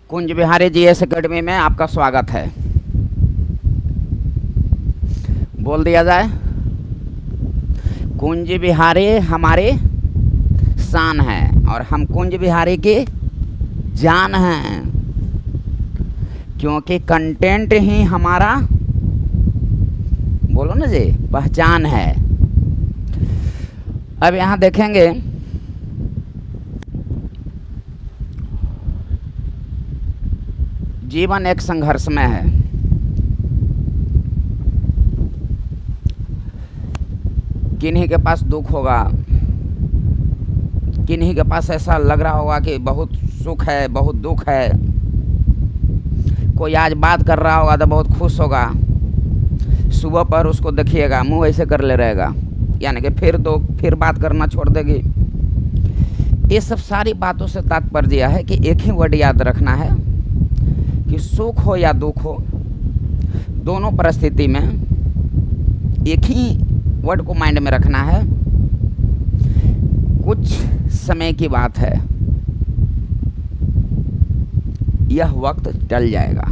Kunj Bihari GS academy में आपका स्वागत है। बोल दिया जाए, कुंज बिहारी हमारी शान है और हम कुंज बिहारी की जान हैं, क्योंकि कंटेंट ही हमारा, बोलो ना जी, पहचान है। अब यहाँ देखेंगे जीवन एक संघर्षमय है। किन्हीं के पास दुख होगा, किन्हीं के पास ऐसा लग रहा होगा कि बहुत सुख है, बहुत दुख है। कोई आज बात कर रहा होगा तो बहुत खुश होगा, सुबह पर उसको देखिएगा मुंह ऐसे कर ले रहेगा, यानी कि फिर बात करना छोड़ देगी। ये सब सारी बातों से तात्पर्य है कि एक ही वर्ड याद रखना है कि सुख हो या दुख हो, दोनों परिस्थिति में एक ही वर्ड को माइंड में रखना है, कुछ समय की बात है, यह वक्त टल जाएगा।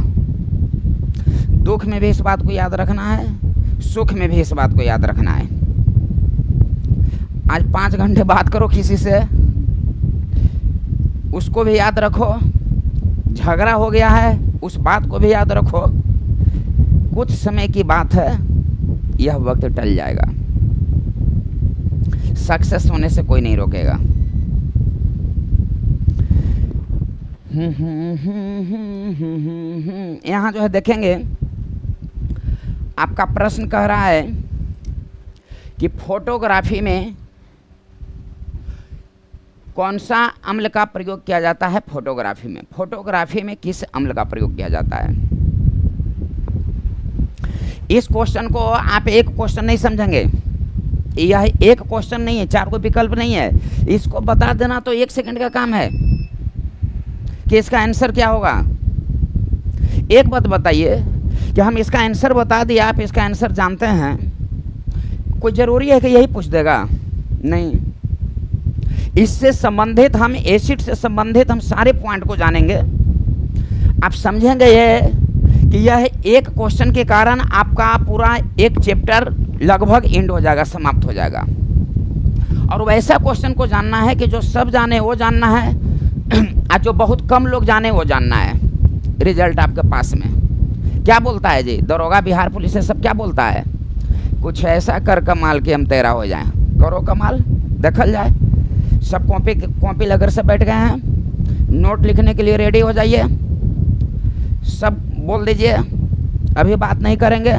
दुख में भी इस बात को याद रखना है, सुख में भी इस बात को याद रखना है। आज 5 घंटे बात करो किसी से, उसको भी याद रखो। झगड़ा हो गया है, उस बात को भी याद रखो। कुछ समय की बात है, यह वक्त टल जाएगा। सक्सेस होने से कोई नहीं रोकेगा। यहाँ जो है देखेंगे, आपका प्रश्न कह रहा है कि फोटोग्राफी में कौन सा अम्ल का प्रयोग किया जाता है। फोटोग्राफी में किस अम्ल का प्रयोग किया जाता है। इस क्वेश्चन को आप एक क्वेश्चन नहीं समझेंगे, यह एक क्वेश्चन नहीं है, 4 कोई विकल्प नहीं है। इसको बता देना तो 1 सेकंड का काम है कि इसका आंसर क्या होगा। एक बात बताइए कि हम इसका आंसर बता दिया, आप इसका आंसर जानते हैं, कोई ज़रूरी है कि यही पूछ देगा? नहीं। इससे संबंधित हम एसिड से संबंधित हम सारे पॉइंट को जानेंगे। आप समझेंगे ये कि यह एक क्वेश्चन के कारण आपका पूरा एक चैप्टर लगभग एंड हो जाएगा, समाप्त हो जाएगा। और वैसा क्वेश्चन को जानना है कि जो सब जाने वो जानना है और जो बहुत कम लोग जाने वो जानना है। रिजल्ट आपके पास में क्या बोलता है जी, दरोगा, बिहार पुलिस से सब क्या बोलता है? कुछ ऐसा कर कमाल कि हम तेरा हो जाएं। करो कमाल, देखल जाए। सब कॉपी लेकर से बैठ गए हैं, नोट लिखने के लिए रेडी हो जाइए। सब बोल दीजिए, अभी बात नहीं करेंगे।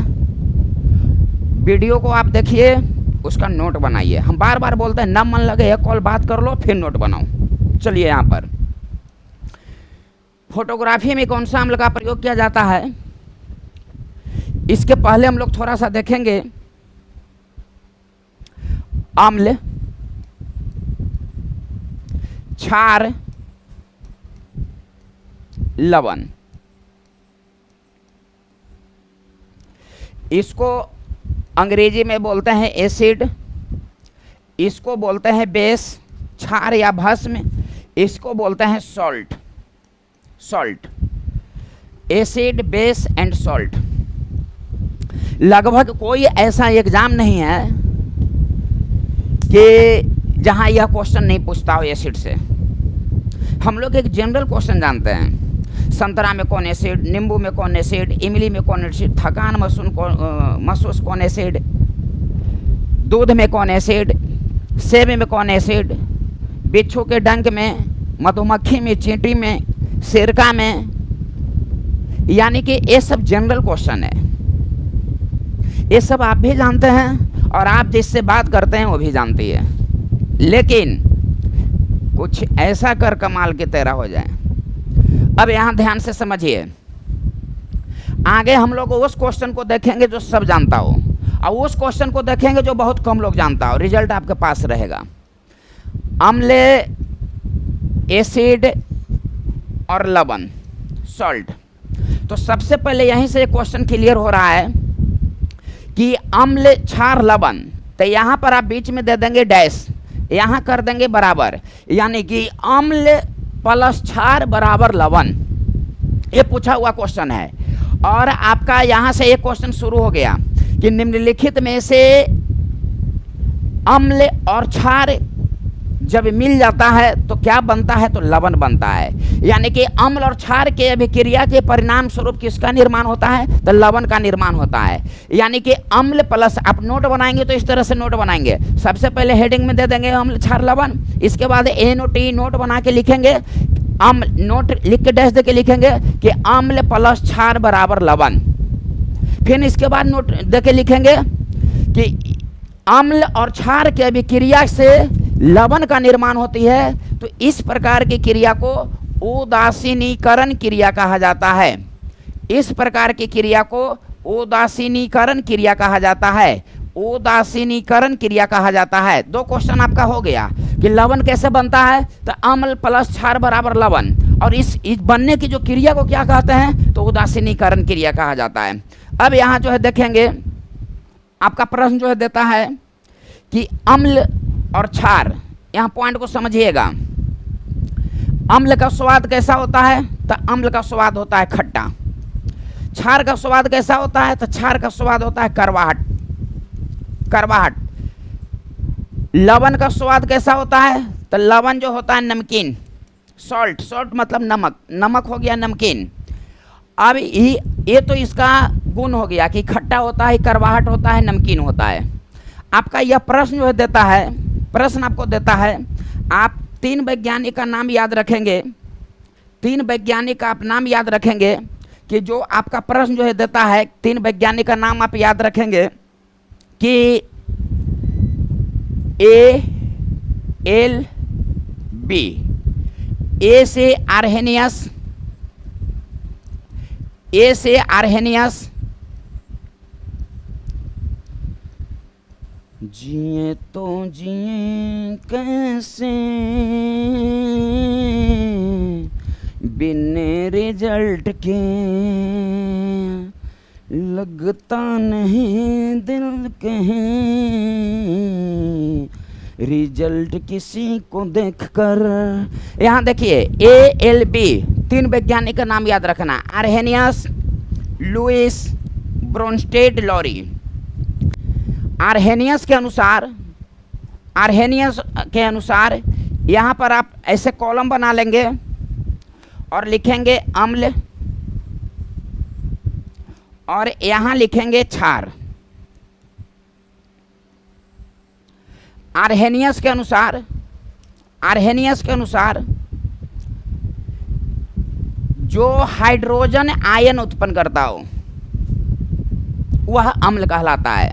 वीडियो को आप देखिए, उसका नोट बनाइए। हम बार बार बोलते हैं ना मन लगे एक कॉल बात कर लो फिर नोट बनाओ। चलिए यहाँ पर फोटोग्राफी में कौन सा अम्ल का प्रयोग किया जाता है, इसके पहले हम लोग थोड़ा सा देखेंगे। अम्ल, क्षार, लवण, इसको अंग्रेजी में बोलते हैं एसिड, इसको बोलते हैं बेस, क्षार या भस्म, इसको बोलते हैं salt. Acid, base and salt. लगभग कोई ऐसा एग्जाम नहीं है कि जहां यह क्वेश्चन नहीं पूछता हो एसिड से। हम लोग एक जनरल क्वेश्चन जानते हैं, संतरा में कौन एसिड, नींबू में कौन एसिड, इमली में कौन एसिड, थकान महसूस कौन एसिड, दूध में कौन एसिड, सेब में कौन एसिड, बिच्छू के डंक में, मधुमक्खी में, चींटी में, सिरका में। यानी कि ये सब जनरल क्वेश्चन है, ये सब आप भी जानते हैं और आप जिससे बात करते हैं वो भी जानती है। लेकिन कुछ ऐसा कर कमाल की तरह हो जाए। अब यहाँ ध्यान से समझिए, आगे हम लोग उस क्वेश्चन को देखेंगे जो सब जानता हो और उस क्वेश्चन को देखेंगे जो बहुत कम लोग जानता हो। रिजल्ट आपके पास रहेगा। अम्ल, एसिड और लवण, सॉल्ट। तो सबसे पहले यहीं से क्वेश्चन क्लियर हो रहा है कि अम्ल, क्षार, लवण। तो यहाँ पर आप बीच में दे देंगे डैश, यहाँ कर देंगे बराबर, यानी कि अम्ल प्लस क्षार बराबर लवण। ये पूछा हुआ क्वेश्चन है। और आपका यहां से एक क्वेश्चन शुरू हो गया कि निम्नलिखित में से अम्ल और क्षार जब मिल जाता है तो क्या बनता है, तो लवण बनता है। यानी कि अम्ल और क्षार के अभिक्रिया के परिणाम स्वरूप किसका निर्माण होता है, तो लवण का निर्माण होता है। यानी कि अम्ल प्लस, आप नोट बनाएंगे तो इस तरह से नोट बनाएंगे, सबसे पहले हेडिंग में दे देंगे अम्ल क्षार लवण, इसके बाद NOT नोट बना के लिखेंगे, अम्ल नोट लिख के डैश दे के लिखेंगे कि अम्ल प्लस क्षार बराबर लवण। फिर इसके बाद नोट दे के लिखेंगे कि अम्ल और क्षार के अभिक्रिया से लवण का निर्माण होती है, तो इस प्रकार की क्रिया को उदासीनीकरण क्रिया कहा जाता है। इस प्रकार की क्रिया को उदासीनीकरण क्रिया कहा जाता है। उदासीनीकरण क्रिया कहा जाता है। दो क्वेश्चन आपका हो गया कि लवण कैसे बनता है, तो अम्ल प्लस क्षार बराबर लवण, और इस बनने की जो क्रिया को क्या कहते हैं, तो उदासीनीकरण क्रिया कहा जाता है। अब यहाँ जो है देखेंगे, आपका प्रश्न जो है देता है कि अम्ल और क्षार, यहाँ पॉइंट को समझिएगा। अम्ल का स्वाद कैसा होता है, तो अम्ल का स्वाद होता है खट्टा। क्षार का स्वाद कैसा होता है, तो क्षार का स्वाद होता है कड़वाहट, कड़वाहट। लवण का स्वाद कैसा होता है, तो लवण जो होता है नमकीन, सॉल्ट, सॉल्ट मतलब नमक, नमक हो गया नमकीन। अब ये तो इसका गुण हो गया कि खट्टा होता है, कड़वाहट होता है, नमकीन होता है। आपका यह प्रश्न जो है देता है, प्रश्न आपको देता है, आप 3 वैज्ञानिक का नाम याद रखेंगे, 3 वैज्ञानिक का आप नाम याद रखेंगे कि जो आपका प्रश्न जो है देता है, 3 वैज्ञानिक का नाम आप याद रखेंगे कि ALB, ए से आर्हेनियस, ए से आर्हेनियस, जिए तो जिए कैसे बिन रिजल्ट के, लगता नहीं दिल कहीं रिजल्ट किसी को देखकर। यहाँ देखिए ALB, 3 वैज्ञानिक का नाम याद रखना, आर्हेनियस, लुइस ब्रोनस्टेड, लॉरी। आर्हेनियस के अनुसार यहाँ पर आप ऐसे कॉलम बना लेंगे और लिखेंगे अम्ल, और यहाँ लिखेंगे क्षार। आर्हेनियस के अनुसार जो हाइड्रोजन आयन उत्पन्न करता हो वह अम्ल कहलाता है,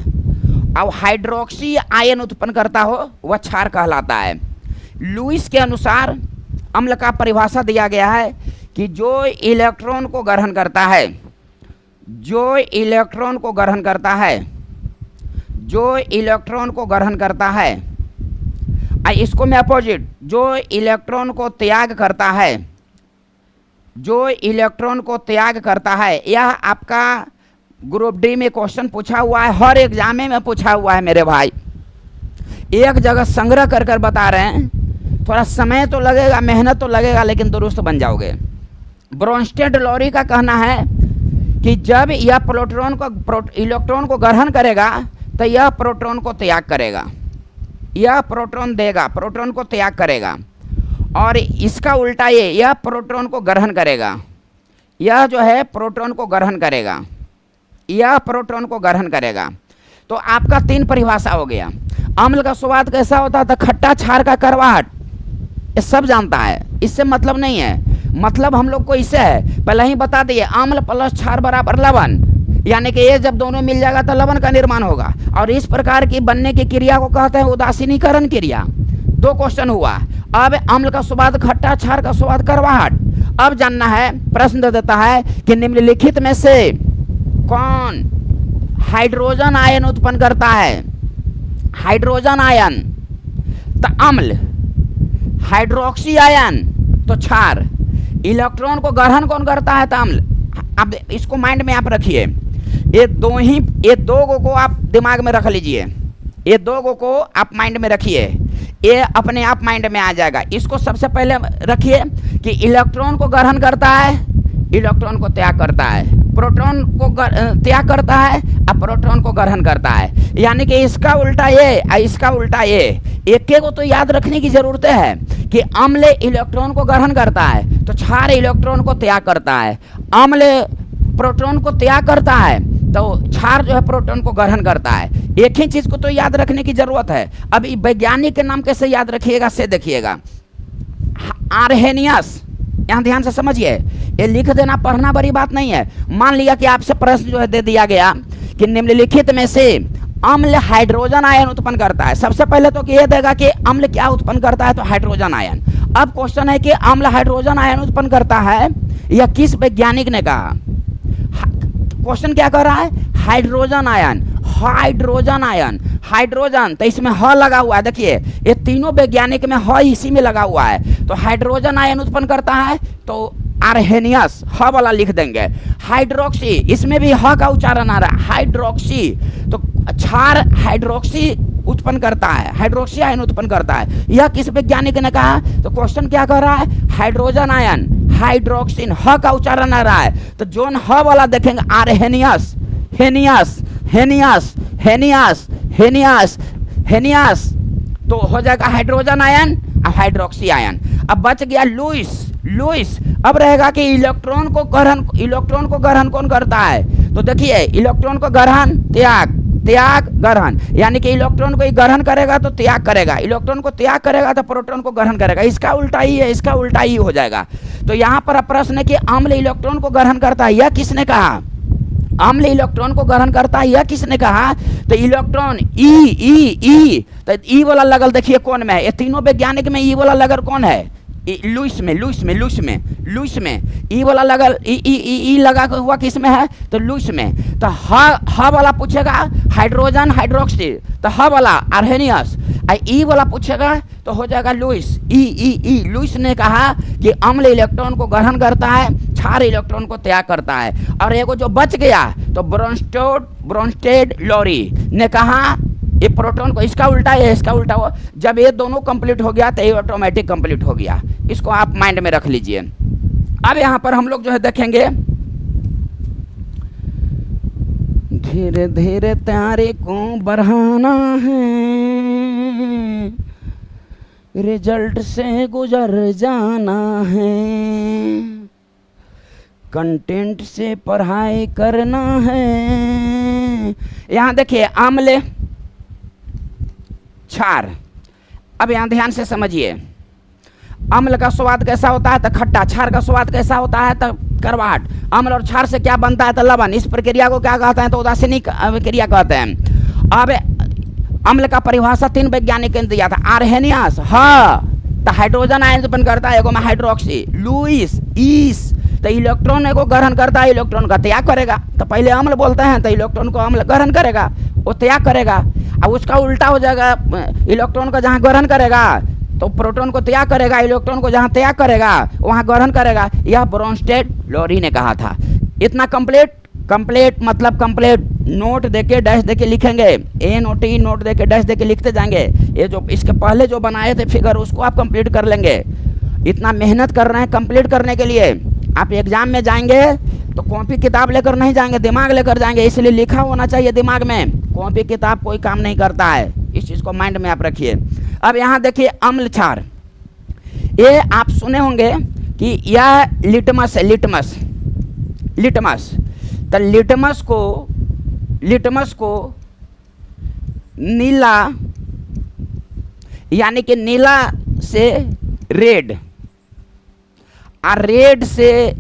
अब हाइड्रोक्सी आयन उत्पन्न करता हो वह क्षार कहलाता है। लुइस के अनुसार अम्ल का परिभाषा दिया गया है कि जो इलेक्ट्रॉन को ग्रहण करता है, जो इलेक्ट्रॉन को ग्रहण करता है, जो इलेक्ट्रॉन को ग्रहण करता है, इसको मैं अपोजिट, जो इलेक्ट्रॉन को त्याग करता है, जो इलेक्ट्रॉन को त्याग करता है। यह आपका ग्रुप डी में क्वेश्चन पूछा हुआ है, हर एग्जाम में पूछा हुआ है मेरे भाई, एक जगह संग्रह कर कर बता रहे हैं। थोड़ा समय तो लगेगा, मेहनत तो लगेगा, लेकिन दुरुस्त बन जाओगे। ब्रोनस्टेड, लॉरी का कहना है कि जब यह इलेक्ट्रॉन को ग्रहण करेगा तो यह प्रोटॉन को त्याग करेगा, यह प्रोटॉन देगा, प्रोटॉन को त्याग करेगा, और इसका उल्टा यह प्रोटॉन को ग्रहण करेगा, यह जो है प्रोटॉन को ग्रहण करेगा, यह प्रोटॉन को ग्रहण करेगा। तो आपका 3 परिभाषा हो गया। अम्ल का स्वाद कैसा होता था, खट्टा, क्षार का कड़वाहट, ये सब जानता है, इससे मतलब नहीं है। मतलब हम लोग को इससे है, पहले ही बता दिए, अम्ल प्लस क्षार बराबर लवण, यानी कि ये जब दोनों मिल जाएगा तो लवण का निर्माण होगा, और इस प्रकार की बनने की क्रिया को कहते हैं उदासीनीकरण क्रिया। 2 क्वेश्चन हुआ। अब अम्ल का स्वाद खट्टा, क्षार का स्वाद कड़वाहट। अब जानना है, प्रश्न दे देता है कि निम्नलिखित में से कौन हाइड्रोजन आयन उत्पन्न करता है, हाइड्रोजन आयन तो अम्ल, हाइड्रोक्सी आयन तो क्षार, इलेक्ट्रॉन को ग्रहण कौन करता है, तो अम्ल। अब इसको माइंड में आप रखिए, ये दो को आप दिमाग में रख लीजिए, ये 2 को आप माइंड में रखिए, ये अपने आप माइंड में आ जाएगा। इसको सबसे पहले रखिए कि इलेक्ट्रॉन को ग्रहण करता है, इलेक्ट्रॉन को त्याग करता है, प्रोटॉन को त्याग करता है और प्रोटॉन को ग्रहण करता है। यानी कि इसका उल्टा ये और इसका उल्टा ये। एक को तो याद रखने की जरूरत है कि अम्ल इलेक्ट्रॉन को ग्रहण करता है तो क्षार इलेक्ट्रॉन को त्याग करता है, अम्ल प्रोटॉन को त्याग करता है तो क्षार जो है प्रोटॉन को ग्रहण करता है। एक ही चीज को तो याद रखने की जरूरत है। अब वैज्ञानिक के नाम कैसे याद रखिएगा से देखिएगा, आर्हेनियस, यहाँ ध्यान से समझिए, ये लिख देना पढ़ना बड़ी बात नहीं है। मान लिया कि आपसे प्रश्न जो है दे दिया गया कि निम्नलिखित में से अम्ल हाइड्रोजन आयन उत्पन्न करता है। सबसे पहले तो ये देगा कि अम्ल क्या उत्पन्न करता है, तो हाइड्रोजन आयन। अब क्वेश्चन है कि अम्ल हाइड्रोजन आयन उत्पन्न करता है यह किस वैज्ञानिक ने कहा। क्वेश्चन क्या कर रहा है, hydrogen ion, hydrogen ion, hydrogen, तो इसमें ह लगा हुआ है। देखिए ये तीनों वैज्ञानिक में ह इसी में लगा हुआ है। तो हाइड्रोजन आयन उत्पन्न करता है तो आर्हेनियस, ह वाला लिख देंगे। हाइड्रोक्सी, इसमें भी ह का उच्चारण आ रहा है, हाइड्रोक्सी, तो क्षार हाइड्रोक्सी उत्पन्न करता है, हाइड्रोक्सी आयन उत्पन्न करता है। यह किस वैज्ञानिक ने कहा, तो क्वेश्चन क्या कर रहा है, हाइड्रोजन आयन, हाइड्रोक्सिन, ह का उच्चारण आ रहा है। तो जोन ह वाला देखेंगे आर्हेनियस, हेनियस, हेनियस, हेनियस, हेनियस, हेनियस, तो हो जाएगा हाइड्रोजन आयन और हाइड्रोक्सी आयन। अब बच गया लुईस, लुईस। अब रहेगा कि इलेक्ट्रॉन को ग्रहण कौन करता है, तो देखिए इलेक्ट्रॉन को ग्रहण, त्याग, त्याग, ग्रहण, यानी कि इलेक्ट्रॉन को ग्रहण करेगा तो त्याग करेगा, इलेक्ट्रॉन को त्याग करेगा तो प्रोटॉन को ग्रहण करेगा। इसका उल्टा ही है, इसका उल्टा ही हो जाएगा। तो यहाँ पर प्रश्न है कि अम्ल इलेक्ट्रॉन को ग्रहण करता है, यह किसने कहा, अम्ल इलेक्ट्रॉन को ग्रहण करता है, यह किसने कहा, तो इलेक्ट्रॉन ई, तो ई वाला लगल देखिए कौन में है, ये तीनों वैज्ञानिक में ई वाला लगल कौन है, लुईस में, लुईस में, लुईस में, लुईस में ई वाला लगल, ई लगा हुआ किस में है, तो लुईस में। तो ह वाला पूछेगा हाइड्रोजन हाइड्रोक्सी, तो ह वाला आर्हेनियस, ई वाला पूछेगा तो हो जाएगा लुईस, ई। लुईस ने कहा कि अम्ल इलेक्ट्रॉन को ग्रहण करता है, क्षार इलेक्ट्रॉन को त्याग करता है। और एगो जो बच गया तो ब्रोंस्टेड लोरी ने कहा ये प्रोटॉन को, इसका उल्टा है, इसका उल्टा हो। जब ये दोनों कंप्लीट हो गया तो ये ऑटोमेटिक कंप्लीट हो गया। इसको आप माइंड में रख लीजिए। अब यहाँ पर हम लोग जो है देखेंगे, धीरे धीरे तारे को बढ़ाना है, रिजल्ट से गुजर जाना है, कंटेंट से पढ़ाई करना है। यहाँ देखिए अम्ल, क्षार। अब यहाँ ध्यान से समझिए, अम्ल का स्वाद कैसा होता है, तो खट्टा, क्षार का स्वाद कैसा होता है, तो करवाहट। अम्ल और क्षार से क्या बनता है, तो लवण। इस प्रक्रिया को क्या कहते हैं, तो उदासीनिक क्रिया कहते हैं। अब अम्ल का परिभाषा 3 वैज्ञानिक ने दिया था, आर्हेनियस, तो हाइड्रोजन आयन उत्पन्न करता है, एगो में हाइड्रोक्सी, लुईस, ईस, तो इलेक्ट्रॉन को ग्रहण करता है, इलेक्ट्रॉन का त्याग करेगा। तो पहले अम्ल बोलते हैं तो इलेक्ट्रॉन को अम्ल ग्रहण करेगा, वो त्याग करेगा। अब उसका उल्टा हो जाएगा, इलेक्ट्रॉन का जहाँ ग्रहण करेगा तो प्रोटॉन को त्याग करेगा, इलेक्ट्रॉन को जहाँ त्याग करेगा वहाँ ग्रहण करेगा। यह ब्रोंस्टेड लोरी ने कहा था। इतना कंप्लीट मतलब कंप्लीट। नोट देके डैश देके लिखेंगे, NOT नोट देके डैश देके लिखते जाएंगे। ये जो इसके पहले जो बनाए थे फिगर उसको आप कंप्लीट कर लेंगे। इतना मेहनत कर रहे हैं कंप्लीट करने के लिए। आप एग्जाम में जाएंगे तो कॉपी किताब लेकर नहीं जाएंगे, दिमाग लेकर जाएंगे, इसलिए लिखा होना चाहिए दिमाग में। कॉपी किताब कोई काम नहीं करता है, इस चीज़ को माइंड में आप रखिए। अब यहाँ देखिए अम्ल क्षार, ये आप सुने होंगे कि यह लिटमस है, लिटमस, तो लिटमस को नीला, यानी कि नीला से रेड और रेड से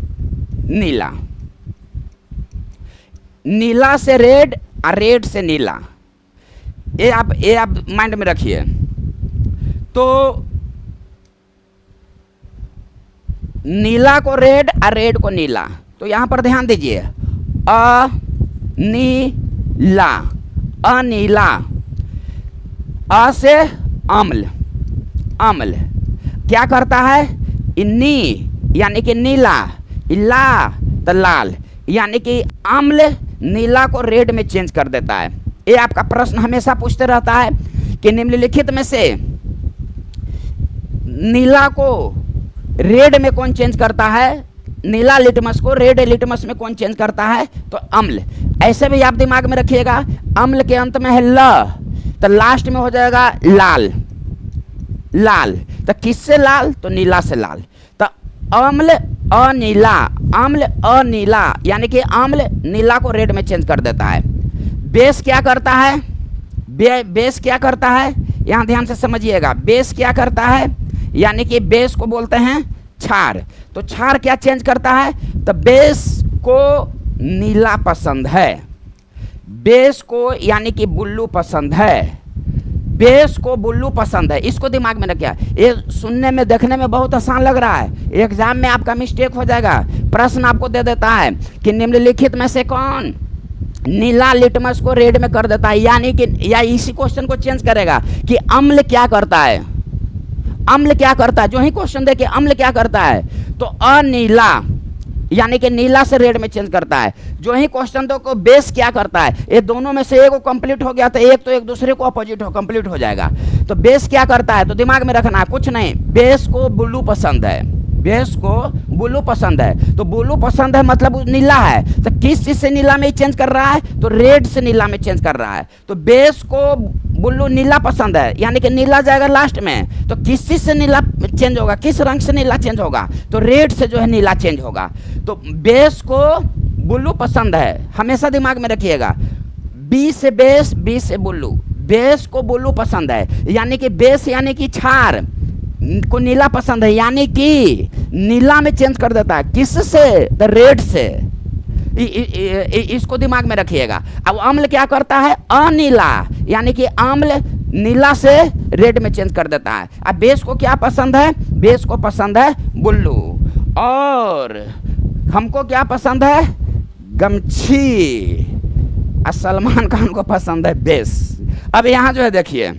नीला, नीला से रेड और रेड से नीला, ये आप माइंड में रखिए। तो नीला को रेड और रेड को नीला। तो यहाँ पर ध्यान दीजिए, अनीला, अनीला, अ से अम्ल, अम्ल क्या करता है, नी यानी कि नीला, ला तो लाल, यानी कि अम्ल नीला को रेड में चेंज कर देता है। ये आपका प्रश्न हमेशा पूछते रहता है कि निम्नलिखित में से नीला को रेड में कौन चेंज करता है, नीला लिटमस को रेड लिटमस में कौन चेंज करता है? तो अम्ल। ऐसे भी आप दिमाग में रखिएगा, अम्ल के अंत में है ल, तो लास्ट में हो जाएगा लाल। लाल तो किससे लाल? तो नीला से लाल। तो अम्ल अनीला, अम्ल अनीला, यानी कि अम्ल नीला को रेड में चेंज कर देता है। बेस क्या करता है? बेस क्या करता है? यहाँ ध्यान से समझिएगा, बेस क्या करता है? यानी कि बेस को बोलते हैं क्षार। तो क्षार क्या चेंज करता है? तो बेस को नीला पसंद है, बेस को यानी कि ब्लू पसंद है, बेस को ब्लू पसंद है। इसको दिमाग में रखिए। ये सुनने में देखने में बहुत आसान लग रहा है, एग्जाम में आपका मिस्टेक हो जाएगा। प्रश्न आपको दे देता है कि निम्नलिखित में से कौन नीला लिटमस को रेड में कर देता है, यानी कि या इसी क्वेश्चन को चेंज करेगा कि अम्ल क्या करता है? अम्ल क्या करता है? जो ही क्वेश्चन देखे अम्ल क्या करता है, तो अनीला यानी कि नीला से रेड में चेंज करता है। जो ही क्वेश्चन दो को बेस क्या करता है, ये दोनों में से एक को कंप्लीट हो गया तो एक तो एक दूसरे को अपोजिट हो कंप्लीट हो जाएगा। तो बेस क्या करता है? तो दिमाग में रखना है, कुछ नहीं, बेस को ब्लू पसंद है, बेस को ब्लू पसंद है। तो ब्लू पसंद है मतलब नीला है, तो किस चीज से नीला में चेंज कर रहा है? तो रेड से नीला में चेंज कर रहा है। तो बेस को ब्लू नीला पसंद है, यानी कि नीला जाएगा लास्ट में। तो किस चीज से नीला चेंज होगा? किस रंग से नीला चेंज होगा? तो रेड से जो है नीला चेंज होगा। तो बेस को ब्लू पसंद है, हमेशा दिमाग में रखिएगा। बी से बेस, बी से ब्लू, बेस को ब्लू पसंद है, यानी कि बेस यानी कि क्षार को नीला पसंद है, यानी कि नीला में चेंज कर देता है। किससे? तो रेड से। इसको दिमाग में रखिएगा। अब अम्ल क्या करता है? अनीला, यानी कि अम्ल नीला से रेड में चेंज कर देता है। अब बेस को क्या पसंद है? बेस को पसंद है ब्लू। और हमको क्या पसंद है? गमछी। और सलमान खान को पसंद है बेस। अब यहाँ जो है देखिए,